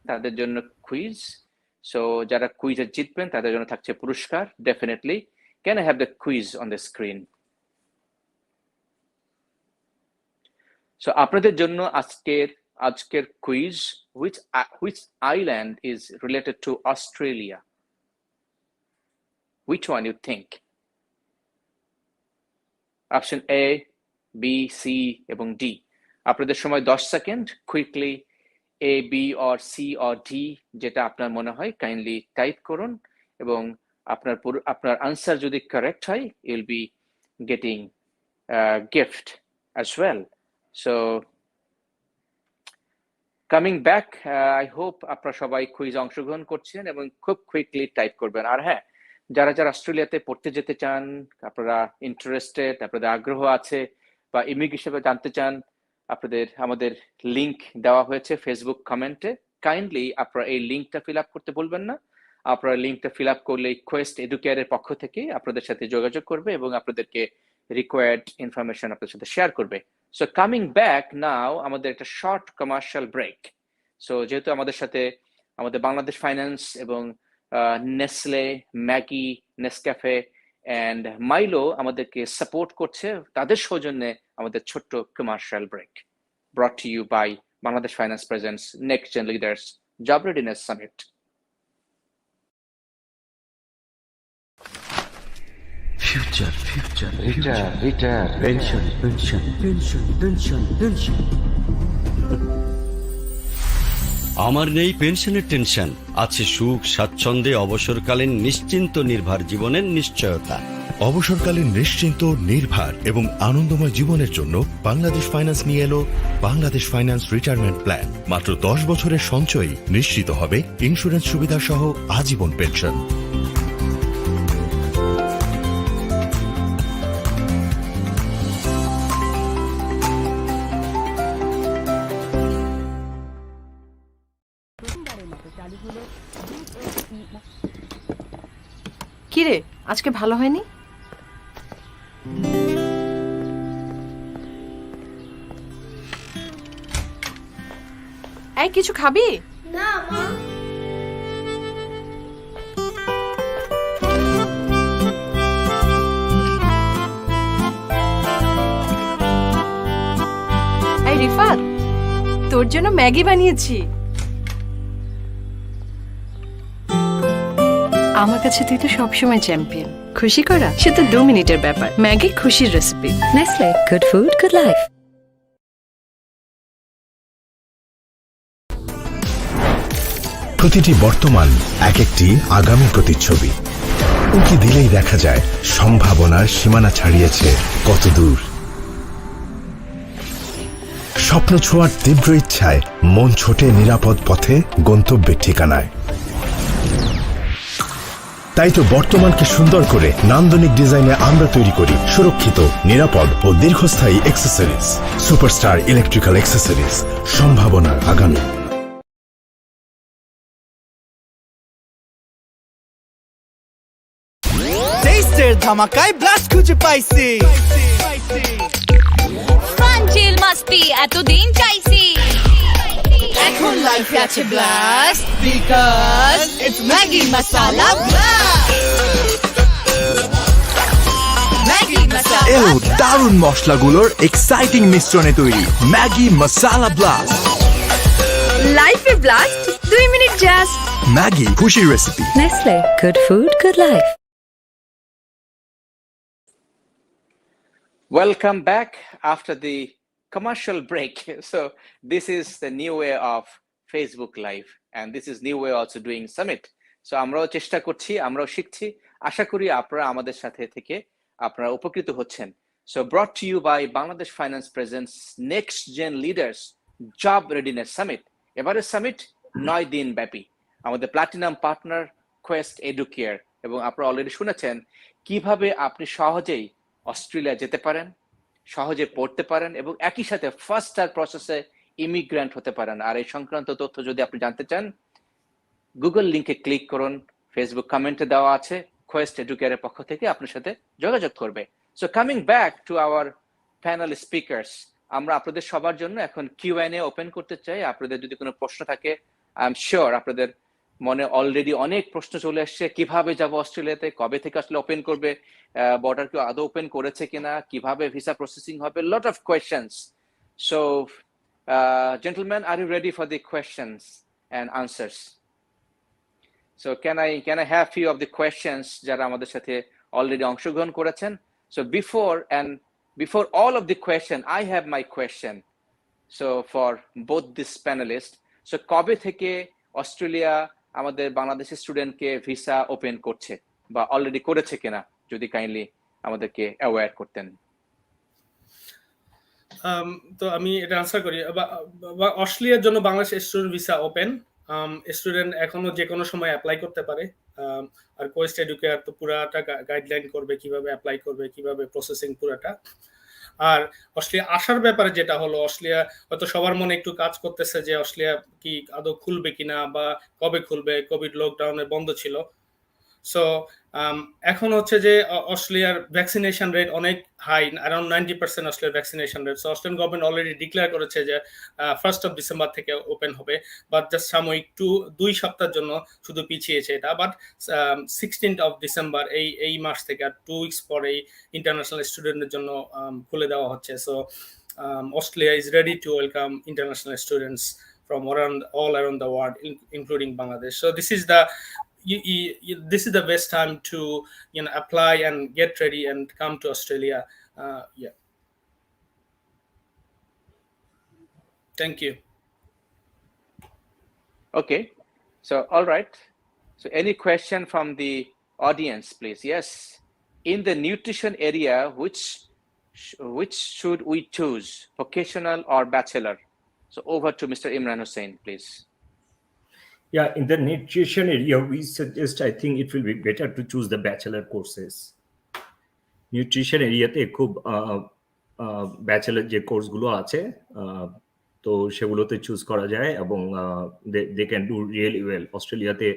তাদের জন্য কুইজ, সো যারা কুইজে জিতবেন তাদের জন্য থাকছে পুরস্কার। Definitely, can I have the quiz on the screen? So আপনাদের জন্য আজকের quiz, which island is related to Australia? Which one you think? Option A, B, C এবং D. আপনাদের সময় 10 second. Quickly A, B or C or D, যেটা আপনার মনে হয় কাইন্ডলি টাইপ করুন, এবং আপনার আনসার যদি কারেক্ট হয়, you will be getting gift as well. So coming back, I hope আপনারা সবাই কুইজে অংশগ্রহণ করছেন এবং খুব কুইকলি টাইপ করবেন। আর হ্যাঁ, যারা অস্ট্রেলিয়াতে পড়তে যেতে চান, আপনারা ইন্টারেস্টেড, আপনাদের আগ্রহ আছে, বা ইমিগ্রেশন জানতে চান, আমাদের লিংক দেওয়া হয়েছে ফেসবুক কমেন্টে। কাইন্ডলি আপনারা এই লিংকটা ফিল আপ করতে ভুলবেন না। আপনারা লিংকটা ফিল আপ করলে কোয়েস্ট এডুকেয়ারের পক্ষ থেকে আপনাদের সাথে যোগাযোগ করবে এবং আপনাদেরকে রিকোয়ার্ড ইনফরমেশন আপনাদের সাথে শেয়ার করবে। সো কামিং ব্যাক নাও, আমাদের একটা শর্ট কমার্শিয়াল ব্রেক। সো যেহেতু আমাদের সাথে আমাদের বাংলাদেশ ফাইন্যান্স এবং Nestle, Maggi, Nescafe and Milo আমাদেরকে সাপোর্ট করছে, তাদের সৌজন্যে আমাদের ছোট্ট commercial break, brought to you by Bangladesh Finance Presents Next Gen Leaders Job Readiness Summit. Future, retire, pension. আমার নেই পেনশনের টেনশন, আছে সুখ স্বাচ্ছন্দ্যে অবসরকালীন নিশ্চিন্ত নির্ভর জীবনের নিশ্চয়তা। অবসরকালীন নিশ্চিন্ত নির্ভর এবং আনন্দময় জীবনের জন্য বাংলাদেশ ফাইন্যান্স নিয়ে এলো বাংলাদেশ ফাইন্যান্স রিটায়ারমেন্ট প্ল্যান। মাত্র 10 বছরের সঞ্চয়ই নিশ্চিত হবে ইন্স্যুরেন্স সুবিধা সহ আজীবন পেনশন। কিরে, আজকে ভালো হয়নি? এই কিছু খাবি? না মা। এই রিফাত, তোর জন্য ম্যাগি বানিয়েছি। আমার কাছে তুই তো সবসময় চ্যাম্পিয়ন। খুশি করা সে তো 2 মিনিটের ব্যাপার। ম্যাগি খুশির recipe. Nestle, good food, good life. প্রতিটি বর্তমান এক একটি আগামী প্রতিচ্ছবি। উঁকি দিলেই দেখা যায় সম্ভাবনার সীমানা ছাড়িয়েছে কত দূর। স্বপ্ন ছোঁয়ার তীব্র ইচ্ছায় মন ছোটে নিরাপদ পথে গন্তব্যের ঠিকানায়। তাই তো বর্তমানকে সুন্দর করে নান্দনিক ডিজাইনে আমরা তৈরি করি সুরক্ষিত, নিরাপদ ও দীর্ঘস্থায়ী অ্যাক্সেসরিজ। সুপারস্টার ইলেকট্রিক্যাল অ্যাক্সেসরিজ, সম্ভাবনার আগামী। টেস্টের ধামাকায় ব্লাস্ট খুঁজে পাইছি। ফান চিল মাস্তি এতদিন চাইছি, এখন লাইফে আছে ব্লাস্ট বিকজ ইটস ম্যাগি মাসালা ব্লাস্ট। ম্যাগি মাসালা এলো দারুণ মশলাগুলোর এক্সাইটিং মিশ্রণে তৈরি ম্যাগি মাসালা ব্লাস্ট। লাইফে ব্লাস্ট 2 মিনিট জাস্ট। ম্যাগি খুশি recipe. Nestle, good food, good life. Welcome back after the commercial break. So this is the new way of Facebook Live, and this is new way also doing summit. So আমরাও চেষ্টা করছি, আমরাও শিখছি। আশা করি আপনারা আমাদের সাথে থেকে আপনারা উপকৃত হচ্ছেন। So brought to you by Bangladesh Finance Presents Next Gen Leaders Job Readiness Summit. এবারে সামিট 9 দিন ব্যাপী। আমাদের প্লাটিনাম পার্টনার কোয়েস্ট এডুকেয়ার, এবং আপনারা অলরেডি শুনেছেন কিভাবে আপনি সহজেই অস্ট্রেলিয়া যেতে পারেন, সহজে পড়তে পারেন এবং একই সাথে ফার্স্ট স্টার প্রসেসে ইমিগ্রেন্ট হতে পারেন। আর এই সংক্রান্ত তথ্য যদি আপনি জানতে চান, গুগল লিংকে ক্লিক করুন, ফেসবুক কমেন্টে দেওয়া আছে, কোয়েস্ট এডুকেয়ারের পক্ষ থেকে আপনার সাথে যোগাযোগ করবে। So coming back to our panel speakers, আমরা আপনাদের সবার জন্য এখন Q&A ওপেন করতে চাই। আপনাদের যদি কোনো প্রশ্ন থাকে, আই এম শিওর আপনাদের মনে অলরেডি অনেক প্রশ্ন চলে আসছে। কিভাবে যাব অস্ট্রেলিয়াতে, কবে থেকে আসলে ওপেন করবে, বর্ডার কি আদৌ ওপেন করেছে কিনা, কিভাবে ভিসা প্রসেসিং হবে, lot of questions. So gentlemen, are you ready for the questions and answers? So can I have few of the questions যারা আমাদের সাথে অলরেডি অংশগ্রহণ করেছেন? So before all of the question, I have my question. So for both this panelists, so কবে থেকে Australia আমাদের বাংলাদেশি স্টুডেন্টকে visa open করছে বা অলরেডি করেছে কিনা, যদি কাইন্ডলি আমাদেরকে অ্যাওয়্যার করতেন। তো আমি এটা আনসার করি। অস্ট্রেলিয়ার জন্য Bangladesh student visa open. Student এখনো যে কোনো সময় অ্যাপ্লাই করতে পারে। আর কোয়েস্ট এডুকেয়ার তো পুরাটা গাইডলাইন করবে কিভাবে অ্যাপ্লাই করবে, কিভাবে প্রসেসিং পুরাটা। আর অস্ট্রেলিয়া আসার ব্যাপারে যেটা হলো, অস্ট্রেলিয়া হয়তো সবার মনে একটু কাজ করতেছে যে অস্ট্রেলিয়া কি আদৌ খুলবে কিনা বা কবে খুলবে, কোভিড লকডাউনে বন্ধ ছিল। সো এখন হচ্ছে যে অস্ট্রেলিয়ার ভ্যাকসিনেশন রেট অনেক হাই, অ্যারাউন্ড 90% অস্ট্রেলিয়ার vaccination rate. So Australian government already declare করেছে যে 1st of December থেকে ওপেন হবে, বাট জাস্ট সাময়িক 2 সপ্তাহের জন্য শুধু পিছিয়েছে এটা। বাট 16th of December এই মাস থেকে আর 2 উইকস পরেই ইন্টারন্যাশনাল স্টুডেন্টের জন্য খুলে দেওয়া হচ্ছে। So Australia is ready to welcome international students from all around the world, including Bangladesh. So this is the best time to apply and get ready and come to Australia. Yeah. Thank you. Okay, so all right. So any question from the audience, please? Yes. In the nutrition area, which should we choose, vocational or bachelor? So over to Mr. Imran Hussain, please. Yeah, in the nutrition area, we suggest, I think it will be better to choose the bachelor courses. Nutrition এরিয়াতে খুব bachelor যে কোর্সগুলো আছে তো সেগুলোতে choose করা যায় এবং they can do really well. অস্ট্রেলিয়াতে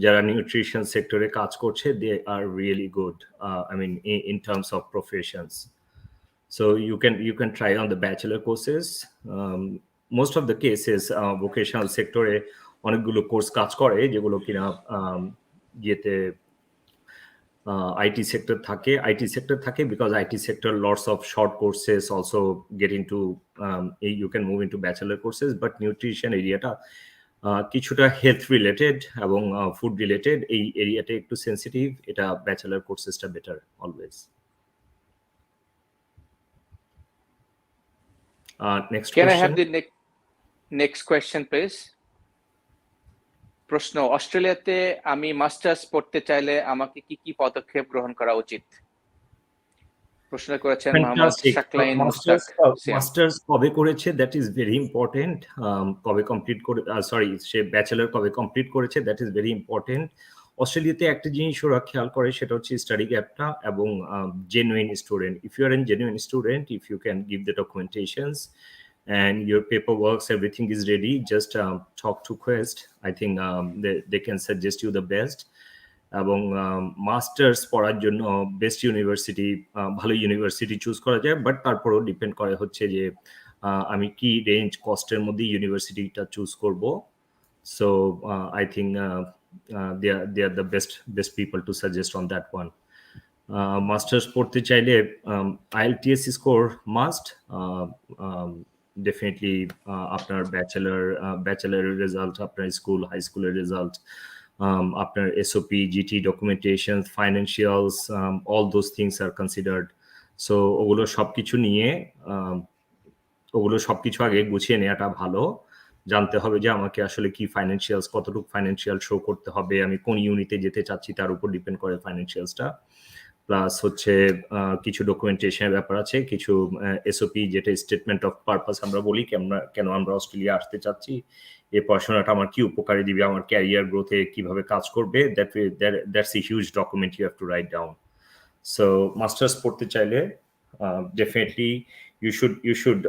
যারা নিউট্রিশন সেক্টরে কাজ করছে they are really good, I mean in terms of professions. So you can try on the bachelor courses. Most of the cases vocational সেক্টরে অনেকগুলো কোর্স কাজ করে যেগুলো কিনা ইয়েতে IT sector থাকে because IT sector lots of short courses also get into you can move into bachelor courses, but nutrition এরিয়াটা কিছুটা হেলথ রিলেটেড এবং ফুড রিলেটেড, এই এরিয়াটা একটু সেন্সিটিভ, এটা ব্যাচেলার কোর্সেসটা better always. Next Can I have the next question, please? প্রশ্ন, অস্ট্রেলিয়াতে আমি মাস্টার্স পড়তে চাইলে আমাকে কি কি পদক্ষেপ গ্রহণ করা উচিত? প্রশ্ন করেছেন মোহাম্মদ শাকলাইন মুস্তাক। মাস্টার্স কবে করেছে দ্যাট ইজ ভেরি ইম্পর্টেন্ট। কবে কমপ্লিট করে সে ব্যাচেলার কবে কমপ্লিট করেছে দ্যাট ইজ ভেরি ইম্পর্টেন্ট। অস্ট্রেলিয়াতে একটা জিনিস ওরা খেয়াল করে সেটা হচ্ছে স্টাডি গ্যাপটা এবং genuine student. If you are an genuine student, if you can give the documentations and your paperwork, everything is ready, just talk to Quest. I think they can suggest you the best. এবং masters পড়ার জন্য best university, ভালো university choose করা যায়, but তারপরেও depend করে হচ্ছে যে আমি কি রেঞ্জ কস্টের মধ্যে ইউনিভার্সিটিটা চুজ করব। So I think they are the best people to suggest on that one. Masters পড়তে চাইলে IELTS স্কোর মাস্ট, definitely আপনার ব্যাচেলার রেজাল্ট, আপনার স্কুল হাই স্কুলের রেজাল্ট, আপনার SOP, GT documentation, financials, all those things are considered. So ওগুলো সবকিছু আগে গুছিয়ে নেওয়াটা ভালো। জানতে হবে যে আমাকে আসলে কি ফাইন্যান্সিয়ালস, কতটুকু ফাইন্যান্সিয়াল শো করতে হবে, আমি কোন ইউনিটে যেতে চাচ্ছি তার উপর ডিপেন্ড করে ফাইন্যান্সিয়ালসটা। প্লাস হচ্ছে কিছু ডকুমেন্টেশনের ব্যাপার আছে, কিছু SOP যেটা স্টেটমেন্ট অফ পারপাস আমরা বলি, কেন আমরা অস্ট্রেলিয়া আসতে চাচ্ছি, এই পড়াশোনাটা আমার কি উপকারে দিবে, আমার ক্যারিয়ার গ্রোথে কিভাবে কাজ করবে, that's a huge document you have to write down. So masters পড়তে চাইলে definitely you should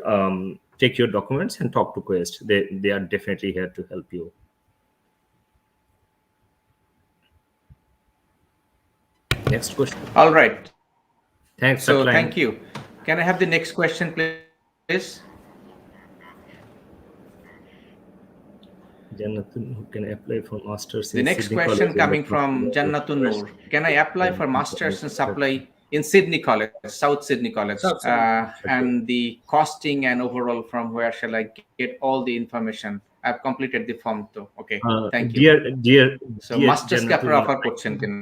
take your documents and talk to Quest. They are definitely here to help you. Next question. All right. Thanks. So thank you. Can I have the next question, please? Jannatun, who can apply for masters? The next question coming from Jannatun Noor. Can I apply for masters in supply in Sydney College, South Sydney College? And the costing and overall, from where shall I get all the information? I've completed the form too. Okay, thank you. Dear, so masters ka apna offer korchen kin?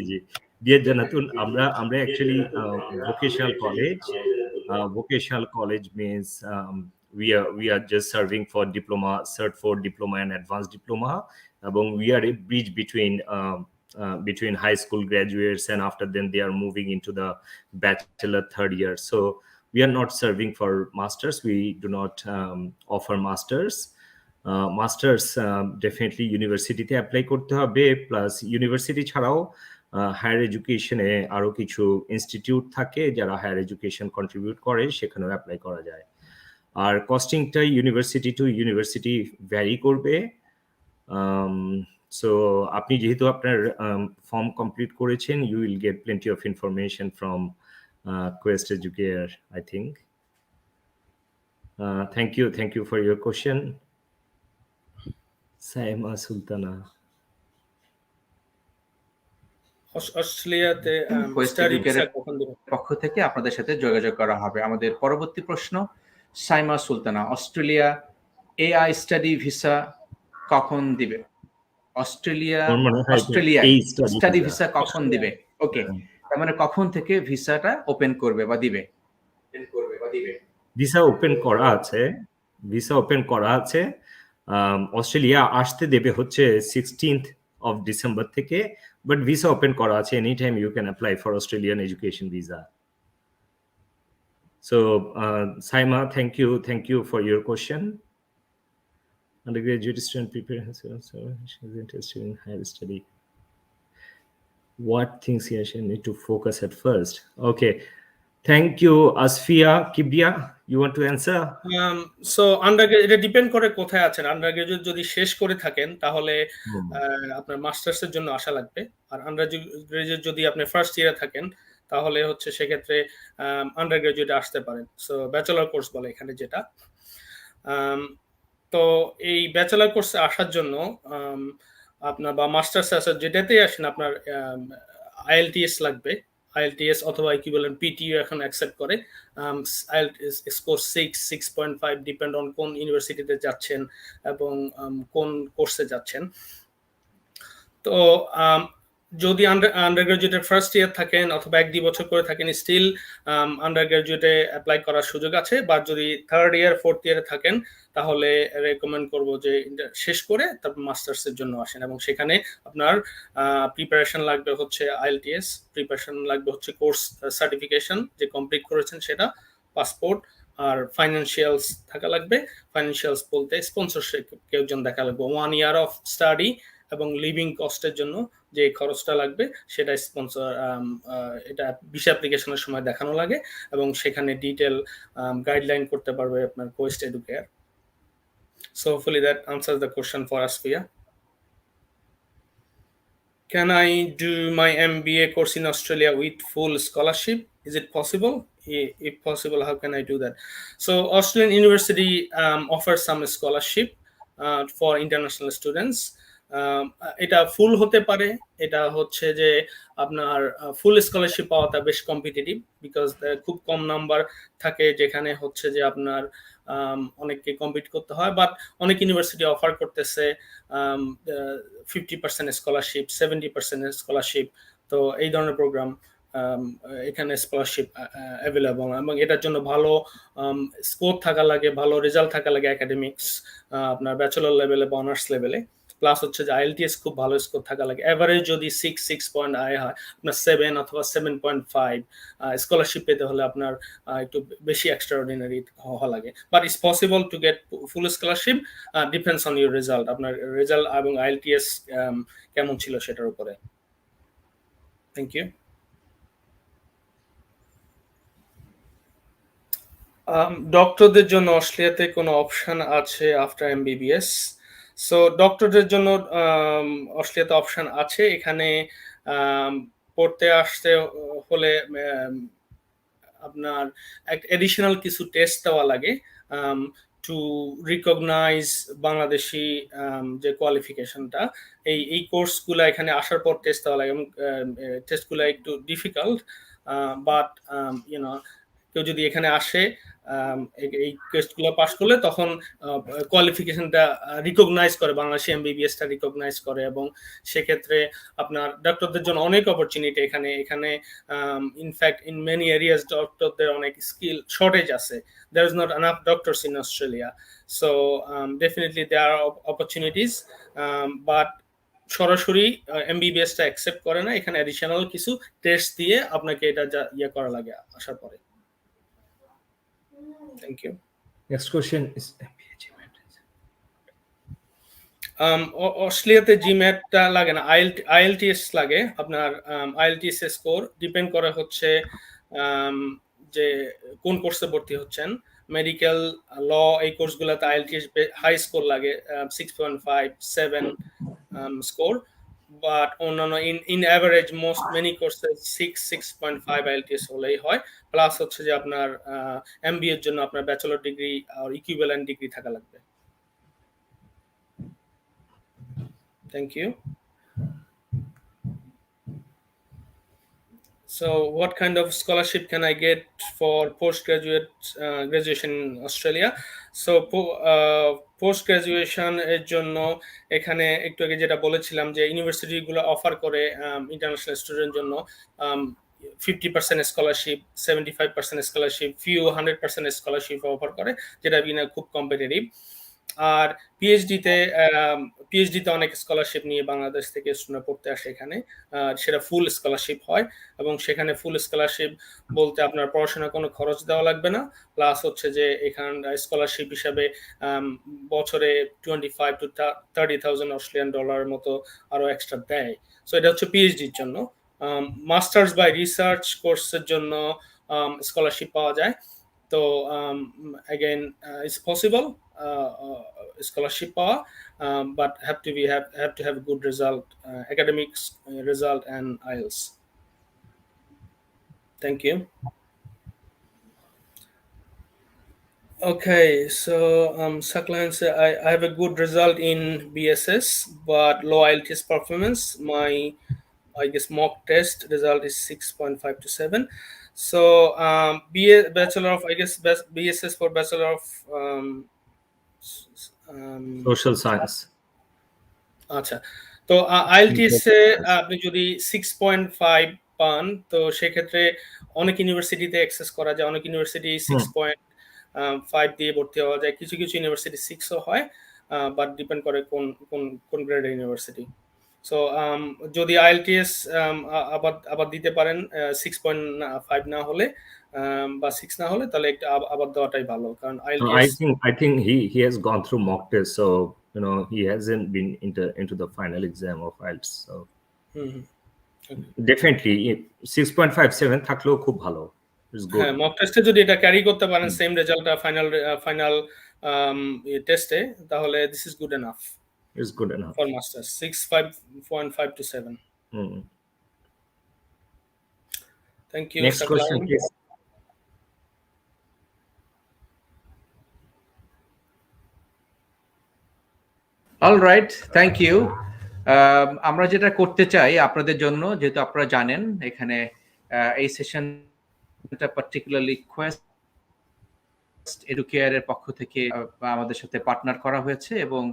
G deer জান্নাতুন, আমরা actually vocational college means we are just serving for diploma, cert 4 diploma and advanced diploma, এবং we are a bridge between high school graduates and after then they are moving into the bachelor third year. So we are not serving for masters, we do not offer masters. Masters definitely ইউনিভার্সিটিতে apply করতে হবে, plus university ছাড়াও higher এডুকেশনে আরও কিছু institute থাকে যারা higher education contribute করে, সেখানেও অ্যাপ্লাই করা যায়। আর কস্টিংটা ইউনিভার্সিটি টু ইউনিভার্সিটি ভ্যারি করবে। সো আপনি যেহেতু আপনার ফর্ম কমপ্লিট করেছেন, you will get plenty of information from Quest Educare, I think. Thank you for your question. Saima Sultana, অস্ট্রেলিয়াতে পক্ষ থেকে আপনাদের সাথে যোগাযোগ করা হবে। আমাদের পরবর্তী প্রশ্ন, Saima Sultana, Australia AI study visa কখন দিবে? অস্ট্রেলিয়া স্টাডি ভিসা কখন দিবে? ওকে, তার মানে কখন থেকে ভিসাটা ওপেন করবে বা দিবে? ভিসা ওপেন করা আছে, অস্ট্রেলিয়া আসতে দেবে হচ্ছে 16th of December থেকে, বাট ভিসা ওপেন করা আছে, any time you can apply for Australian education visa. So, Saima, thank you for your question. Undergraduate student prepare herself, so she's interested in higher study. What things here she need to focus at first? Okay, thank you, Asfia Kibia. You want to answer? So undergraduate, এটা depend করে কোথায় আছেন। আন্ডারগ্রেজুয়েট যদি শেষ করে থাকেন তাহলে আপনার মাস্টার্সের জন্য আসা লাগবে। আর আন্ডারগ্রেজুয়েট যদি আপনি ফার্স্ট ইয়ারে থাকেন তাহলে হচ্ছে সেক্ষেত্রে আন্ডারগ্রেজুয়েটে আসতে পারেন। সো ব্যাচেলর কোর্স বলে এখানে যেটা। তো এই ব্যাচেলর কোর্সে আসার জন্য আপনার বা মাস্টার্সে আসার যেটাতেই আসেন আপনার IELTS লাগবে। IELTS অথবা ইকুইভ্যালেন্ট PTU এখন অ্যাকসেপ্ট করে। IELTS স্কোর 6.5 ডিপেন্ড অন কোন ইউনিভার্সিটিতে যাচ্ছেন এবং কোন কোর্সে যাচ্ছেন। তো যদি আন্ডারগ্রাজুয়েটের ফার্স্ট ইয়ার থাকেন অথবা 1-2 বছর করে থাকেন, স্টিল আন্ডারগ্রাজুয়েটে অ্যাপ্লাই করার সুযোগ আছে। বা যদি থার্ড ইয়ার ফোর্থ ইয়ারে থাকেন তাহলে রেকমেন্ড করব যে শেষ করে তারপর মাস্টার্সের জন্য আসেন। এবং সেখানে আপনার প্রিপারেশন লাগবে হচ্ছে IELTS, প্রিপারেশন লাগবে হচ্ছে কোর্স সার্টিফিকেশন যে কমপ্লিট করেছেন সেটা, পাসপোর্ট, আর ফাইন্যান্সিয়ালস থাকা লাগবে। ফাইন্যান্সিয়ালস বলতে স্পন্সরশিপ কেউজন দেখা লাগবে। 1 ইয়ার অফ স্টাডি এবং লিভিং কস্টের জন্য যে খরচটা লাগবে সেটা স্পন্সর, এটা ভিসা অ্যাপ্লিকেশনের সময় দেখানো লাগে এবং সেখানে ডিটেল গাইডলাইন করতে পারবে আপনার 𝐶𝐶। So hopefully that answers the question for Asfia. Can I do my MBA course in Australia with full scholarship? Is it possible? If possible, how can I do that? So Australian University offers some scholarship for international students. এটা ফুল হতে পারে, এটা হচ্ছে যে আপনার ফুল scholarship পাওয়াটা বেশ competitive, because খুব কম নাম্বার থাকে যেখানে হচ্ছে যে আপনার অনেককে কম্পিট করতে হয়। বাট অনেক ইউনিভার্সিটি অফার করতেছে 50% স্কলারশিপ, 70% স্কলারশিপ। তো এই ধরনের প্রোগ্রাম এখানে স্কলারশিপ অ্যাভেলেবল, এবং এটার জন্য ভালো স্কোর থাকা লাগে, ভালো রেজাল্ট থাকা লাগে একাডেমিক্স, আপনার ব্যাচেলর লেভেলে বা অনার্স লেভেলে। প্লাস হচ্ছে যে IELTS খুব ভালো স্কোর থাকা লাগে। এভারেজ যদি 6 হয়, আপনার 7 অথবা 7.5 স্কলারশিপ পেতে হলে আপনার একটু বেশি এক্সট্রাঅর্ডিনারি হওয়া লাগে। But it's possible to get full scholarship, depends on your result. আপনার রেজাল্ট এবং IELTS কেমন ছিল সেটার উপরে। Thank you. ডক্টরদের জন্য অস্ট্রেলিয়াতে কোনো অপশন আছে আফটার MBBS? সো ডক্টরদের জন্য অস্ট্রেলিয়াতে অপশন আছে। এখানে পড়তে আসতে হলে আপনার এডিশনাল কিছু টেস্ট দেওয়া লাগে টু রিকগনাইজ বাংলাদেশি যে কোয়ালিফিকেশনটা। এই কোর্সগুলো এখানে আসার পর টেস্ট দেওয়া লাগে, এবং টেস্টগুলো একটু ডিফিকাল্ট। বাট কেউ যদি এখানে আসে এই টেস্টগুলো পাস করলে তখন কোয়ালিফিকেশনটা রিকগনাইজ করে, বাংলাদেশি MBBSটা রিকগনাইজ করে, এবং সেক্ষেত্রে আপনার ডক্টরদের জন্য অনেক অপরচুনিটি এখানে। ইনফ্যাক্ট ইন মেনি এরিয়াস ডক্টরদের অনেক স্কিল শর্টেজ আছে। There is not enough doctors in Australia. So definitely there are opportunities, but সরাসরি MBBSটা অ্যাকসেপ্ট করে না। এখানে অ্যাডিশনাল কিছু টেস্ট দিয়ে আপনাকে এটা করা লাগে আসার পরে। Thank you. Next question is অস্ট্রেলিয়াতে জিম্যাটটা লাগে না, IELTS লাগে। আপনার IELTS স্কোর ডিপেন্ড করে হচ্ছে যে কোন কোর্সে ভর্তি হচ্ছেন। মেডিকেল, ল, এই কোর্সগুলোতে IELTS হাই স্কোর লাগে, 6.5, 7 স্কোর। বাট অন্যান্য ইন অ্যাভারেজ মেনি কোর্সে 6.5 IELTS হলেই হয়। প্লাস হচ্ছে যে আপনার MBA এর জন্য আপনার ব্যাচেলর ডিগ্রি আর ইকুইভ্যালেন্ট ডিগ্রি থাকা লাগবে। Thank you. So what kind of scholarship can I get for postgraduate graduation in Australia? So post graduation এর জন্য এখানে একটু আগে যেটা বলেছিলাম যে ইউনিভার্সিটিগুলো অফার করে ইন্টারন্যাশনাল স্টুডেন্টের জন্য 50% scholarship, 75% scholarship, few 100% scholarship offer করে, যেটা খুব কম্পিটিটিভ। আর পিএইচডিতে অনেক স্কলারশিপ নিয়ে বাংলাদেশ থেকে স্টুডেন্ট পড়তে আসে এখানে, সেটা ফুল স্কলারশিপ হয়, এবং সেখানে ফুল স্কলারশিপ বলতে আপনার পড়াশোনা কোনো খরচ দেওয়া লাগবে না, প্লাস হচ্ছে যে এখানে স্কলারশিপ হিসাবে বছরে 25 to 30,000 অস্ট্রেলিয়ান ডলার মতো আরো এক্সট্রা দেয়। সো এটা হচ্ছে পিএইচডির জন্য। মাস্টার্স বাই রিসার্চ কোর্সের জন্য স্কলারশিপ পাওয়া যায়। তো again it's possible scholarship power, but have to have good result, academics result and IELTS. Thank you. Okay, so Saklan said, I have a good result in BSS but low IELTS performance. My mock test result is 6.5 to 7. So Bachelor of BSS for Bachelor of Social Science. আচ্ছা, তো IELTS এ আপনি যদি 6.5 পান, তো সেক্ষেত্রে অনেক ইউনিভার্সিটিতে access করা যায়, অনেক ইউনিভার্সিটি 6.5 দিয়ে ভর্তি হওয়া যায়, কিছু কিছু ইউনিভার্সিটি 6ও হয়, বাট ডিপেন্ড করে কোন গ্রেডের ইউনিভার্সিটি। সো যদি IELTS আবার দিতে পারেন 6.5 না হলে বা 6 না হলে, তাহলে একটা আবার দেওয়াটাই ভালো, কারণ IELTS I think he has gone through mock test, so he hasn't been into the final exam of IELTS, so definitely 6.57 থাকলেও খুব ভালো। হ্যাঁ, মক টেস্টে যদি এটা ক্যারি করতে পারেন সেম রেজাল্টটা ফাইনাল টেস্টে, তাহলে this is good enough. It's good enough for masters 6.5 to 7. Thank you. Next question, please. All right, thank you. আমরা যেটা করতে চাই আপনাদের জন্য, যেহেতু আপনারা জানেন এখানে এই সেশনটা পার্টিকুলারলি কোয়েস্ট এডুকেয়ার এর পক্ষ থেকে আমাদের সাথে পার্টনার করা হয়েছে, এবং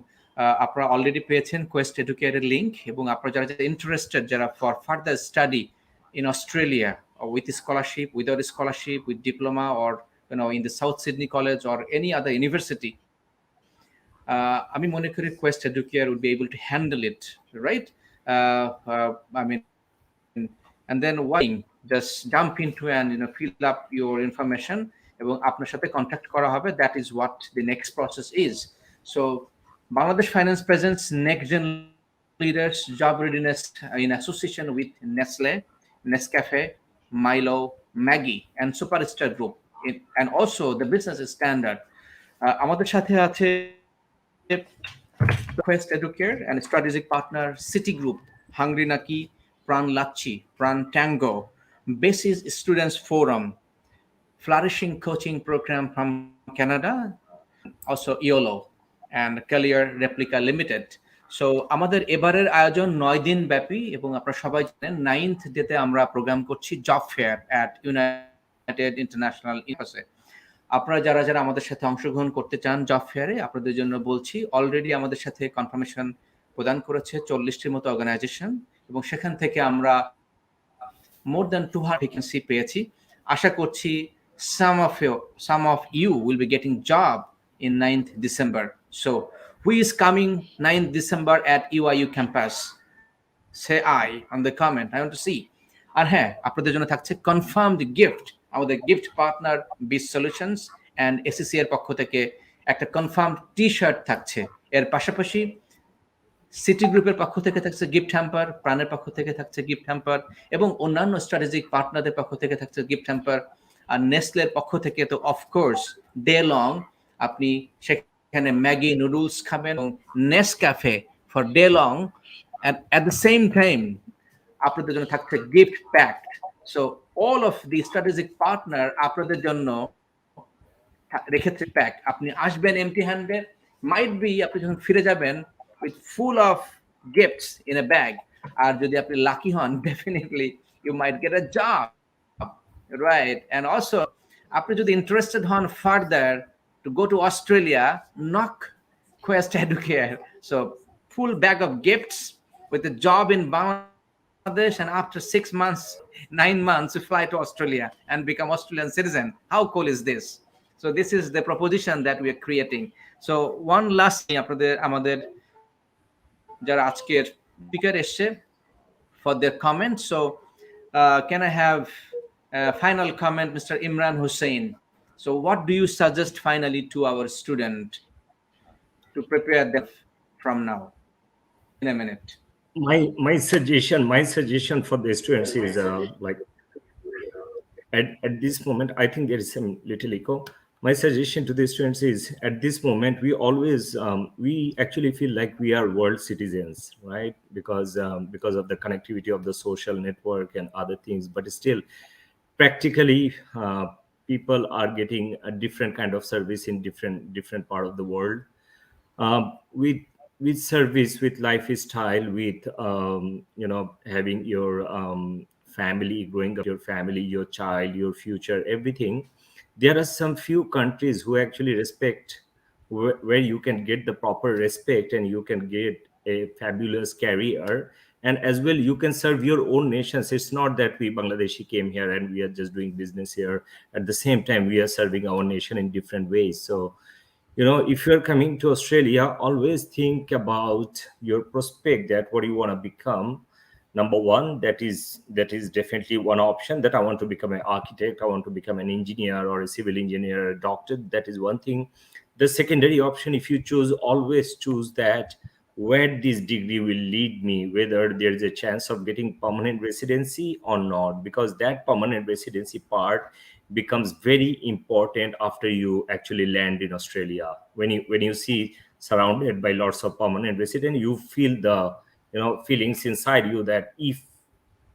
আপনারা অলরেডি পেয়েছেন কোয়েস্ট এডুকেয়ার এর লিংক, এবং আপনারা যারা ইন্টারেস্টেড, যারা for further study in Australia or with scholarship, without scholarship, with diploma, or in the South Sydney College or any other university, আমি মনে করি Quest educare would be able to handle it, right? I mean, and then why just jump into and fill up your information এবং আপনার সাথে contact করা হবে। That is what the next process is. So Bangladesh Finance presents Next Gen Leaders Job Readiness in association with Nestle, Nescafe, Milo, Maggi and Superstar Group, and also the Business Standard. আমাদের সাথে আছে Quest Educare and strategic partner Citigroup, Hungry Naki, Pran Lachi, Pran Tango, Basis Students Forum, Flourishing Coaching Program from Canada, also YOLO and Collier Replica Limited. So আমাদের এবারের আয়োজন 9 দিন ব্যাপী, এবং আপনারা সবাই জানেন 9th ডেতে আমরা প্রোগ্রাম করছি job fair at United international university. আপনারা যারা যারা আমাদের সাথে অংশগ্রহণ করতে চান জব ফেয়ারে, আপনাদের জন্য বলছি অলরেডি আমাদের সাথে কনফার্মেশন প্রদান করেছে 40টির মতো অর্গানাইজেশন, এবং সেখান থেকে আমরা মোর দ্যান 200 ভ্যাকেন্সি পেয়েছি। আশা করছি some of you will be getting job in 9th December. So who is coming 9th December at EYU campus? Say I on the comment. I want to see. আর হ্যাঁ, আপনাদের জন্য থাকছে confirmed gift. আমাদের gift partner বিস solutions and ACC এর পক্ষ থেকে একটা কনফার্মড টি-শার্ট থাকছে। এর পাশাপাশি সিটি গ্রুপের পক্ষ থেকে থাকছে গিফট হ্যাম্পার, প্রাণের পক্ষ থেকে থাকছে গিফট হ্যাম্পার, এবং অন্যান্য স্ট্র্যাটেজিক পার্টনারদের পক্ষ থেকে থাকছে গিফট হ্যাম্পার। আর নেসলের পক্ষ থেকে তো অফকোর্স ডে লং আপনি সেখানে ম্যাগি নুডলস খাবেন, এবং Nescafe for day long, and at the same time আপনাদের জন্য থাকছে gift pack. So all of the strategic partner আপনাদের জন্য রেখেছে প্যাক। আপনি আসবেন এমটি হ্যান্ডে, মাইট বি আপনি যখন ফিরে যাবেন with full of gifts in a bag, আর যদি আপনি লাকি হন definitely you might get a job, right? And also আপনি যদি ইন্টারেস্টেড হন further to go to Australia, knock Quest Educare. So full bag of gifts with a job in Bangladesh, and after 6 months, 9 months, you fly to Australia and become Australian citizen. How cool is this? So this is the proposition that we are creating. So one last আপনাদের আমাদের যারা আজকের speaker এসছে for their comments. So can I have a final comment, Mr. Imran Hussain? So what do you suggest finally to our student to prepare them from now in a minute? My suggestion for the students is like at this moment, I think there is some little echo. My suggestion to the students is at this moment we actually feel like we are world citizens, right? Because of the connectivity of the social network and other things, but still practically people are getting a different kind of service in different part of the world, with service, with lifestyle, with having your family, growing up your family, your child, your future, everything. There are some few countries who actually respect, where you can get the proper respect and you can get a fabulous career, and as well you can serve your own nations. It's not that we Bangladeshi came here and we are just doing business here. At the same time, we are serving our nation in different ways. So if you're coming to Australia, always think about your prospect, that what you want to become. Number one, that is definitely one option, that I want to become an architect, I want to become an engineer or a civil engineer, a doctor. That is one thing. The secondary option, if you choose, always choose that where this degree will lead me, whether there is a chance of getting permanent residency or not, because that permanent residency part becomes very important after you actually land in Australia. When you see surrounded by lots of permanent residents, you feel the feelings inside you that if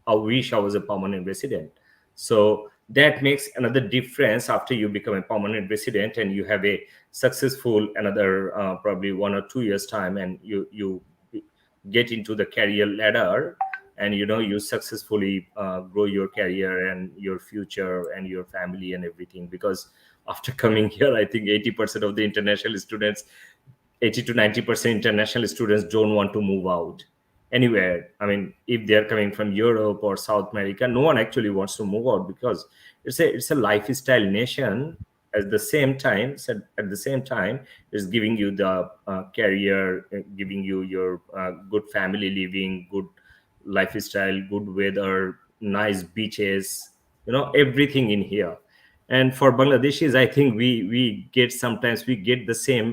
I wish I was a permanent resident. So that makes another difference after you become a permanent resident and you have a successful another probably 1 or 2 years time, and you get into the career ladder, and you successfully grow your career and your future and your family and everything. Because after coming here, I think 80% of the international students, 80 to 90% international students don't want to move out anywhere. I mean, if they're coming from Europe or South America, no one actually wants to move out, because it's a lifestyle nation. At the same time, it's giving you the career, giving you your good family living, good lifestyle, good weather, nice beaches, everything in here. And for Bangladeshis, I think we get the same,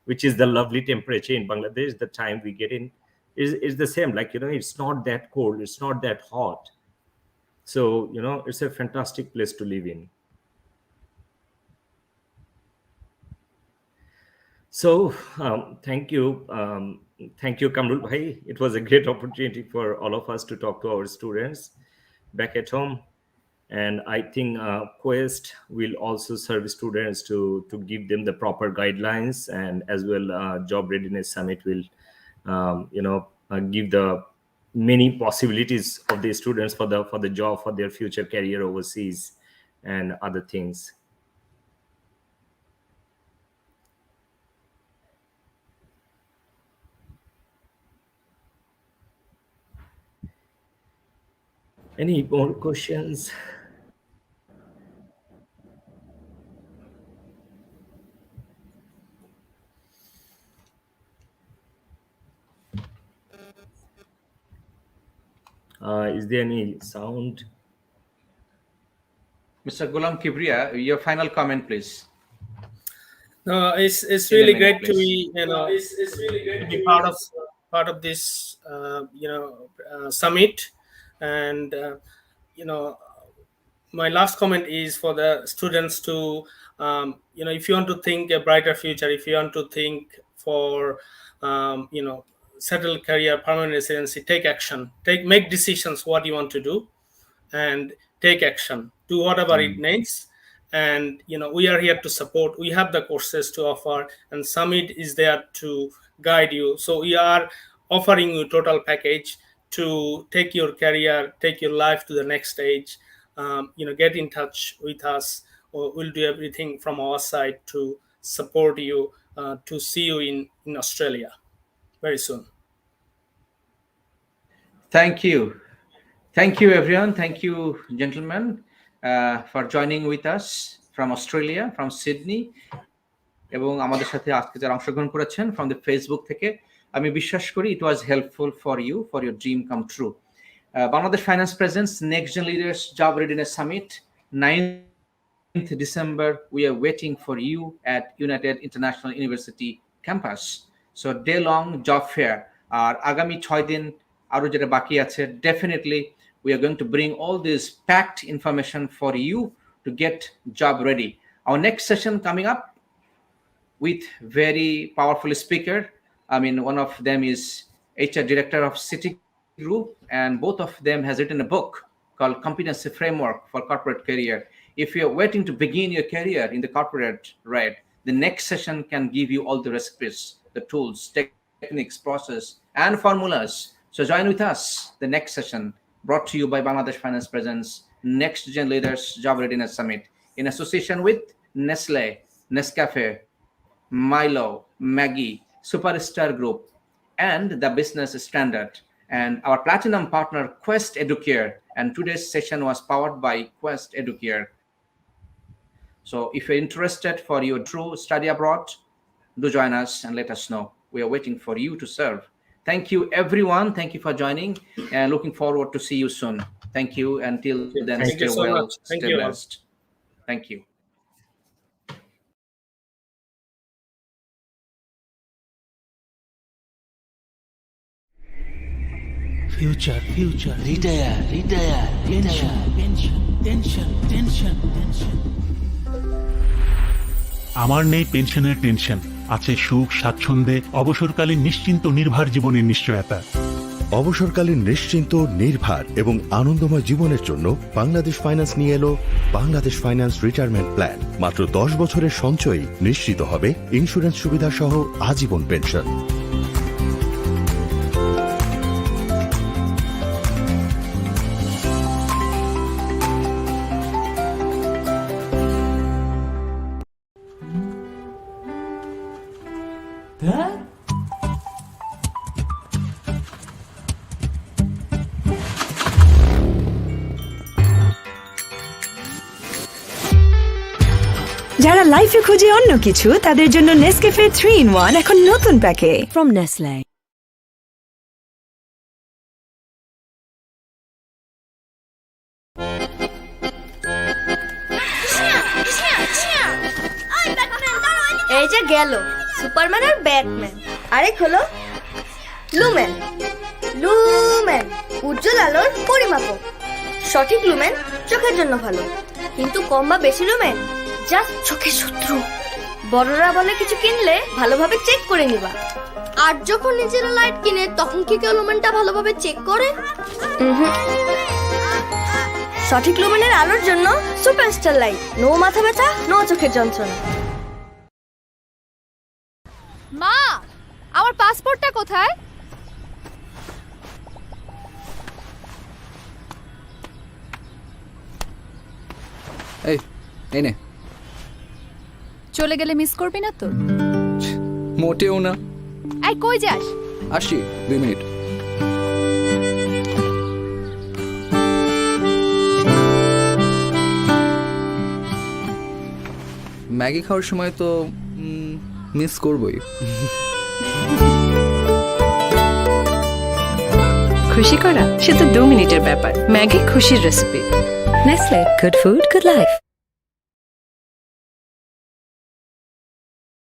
which is the lovely temperature in Bangladesh. The time we get in is the same, like it's not that cold, it's not that hot. So it's a fantastic place to live in. So thank you Kamrul bhai. It was a great opportunity for all of us to talk to our students back at home. And I think Quest will also serve students to give them the proper guidelines, and as well Job Readiness Summit will give the many possibilities of the students for the job, for their future career overseas and other things. Any more questions? Is there any sound? Mr. Ghulam Kibriya, your final comment, please. No, it's really great to be be part of this summit. And my last comment is for the students to if you want to think a brighter future, if you want to think for settled career, permanent residency, take action, make decisions what you want to do, and take action, do whatever it needs. And we are here to support. We have the courses to offer, and Summit is there to guide you. So we are offering you total package to take your career, take your life to the next stage. Get in touch with us, or we'll do everything from our side to support you, to see you in Australia very soon. Thank you everyone. Thank you, gentlemen, for joining with us from Australia, from Sydney. এবং আমাদের সাথে আজকে যারা অংশগ্রহণ করেছেন from the Facebook থেকে, আমি বিশ্বাস করি it was helpful for you for your dream come true. Bangladesh finance presents next gen leaders job readiness summit 9th December. We are waiting for you at United International University campus. So day long job fair. আর আগামী 6 দিন আরো যেটা বাকি আছে, definitely we are going to bring all this packed information for you to get job ready. Our next session coming up with very powerful speaker. I mean, one of them is HR director of Citigroup, and both of them has written a book called Competency Framework for Corporate Career. If you're waiting to begin your career in the corporate, right, the next session can give you all the recipes, the tools, techniques, process, and formulas. So join with us the next session, brought to you by Bangladesh Finance Presence Next Gen Leaders Job Readiness Summit in association with Nestle, Nescafe, Milo, Maggi, Superstar Group, and the Business Standard, and our platinum partner Quest Educare. And today's session was powered by Quest Educare. So if you're interested for your true study abroad, do join us and let us know. We are waiting for you to serve. Thank you, everyone. Thank you for joining, and looking forward to see you soon. Thank you. Until then, Thank stay you so well, much. Thank stay you. blessed. Thank you. Future, retire, tension. আমার নেই পেনশনের tension, আছে সুখ স্বাচ্ছন্দ্যে অবসরকালীন নিশ্চিন্ত নির্ভর জীবনের নিশ্চয়তা। অবসরকালীন নিশ্চিন্ত নির্ভর এবং আনন্দময় জীবনের জন্য বাংলাদেশ ফাইন্যান্স নিয়ে এলো বাংলাদেশ ফাইন্যান্স রিটায়ারমেন্ট প্ল্যান। মাত্র 10 বছরের সঞ্চয়ই নিশ্চিত হবে ইন্স্যুরেন্স সুবিধা সহ আজীবন পেনশন। যারা লাইফে খুঁজে অন্য কিছু, তাদের জন্য নেসক্যাফে 3-in-1 এখন নতুন প্যাকে ফ্রম নেসলে। এই যে গেল সুপারম্যান আর ব্যাটম্যান, আরেক হলো লুমেন। লুমেন উজ্জ্বল আলোর পরিমাপক। সঠিক লুমেন চোখের জন্য ভালো, কিন্তু কম বা বেশি লুমেন জাস্ট চোখের শত্রু। বড়রা বলে কিছু কিনলে ভালোভাবে চেক করে নিবা, আর যখন নিজেরা লাইট কিনে তখন কি কেউ লুমেনটা ভালোভাবে চেক করে? সঠিক লুমেনের আলোর জন্য সুপারস্টার লাইট। নো মাথা ব্যথা, নো চোখের যন্ত্রণা। মা, আমার পাসপোর্টটা কোথায়? এই নে। চলে গেলে মিস করবি না তো? মোটেও না। এই কই যাস? আসি 2 মিনিট। ম্যাগি খাওয়ার সময় তো মিস করবই। খুশি করা সে তো 2 মিনিটের ব্যাপার। ম্যাগি খুশির recipe. Nestle, good food, good life.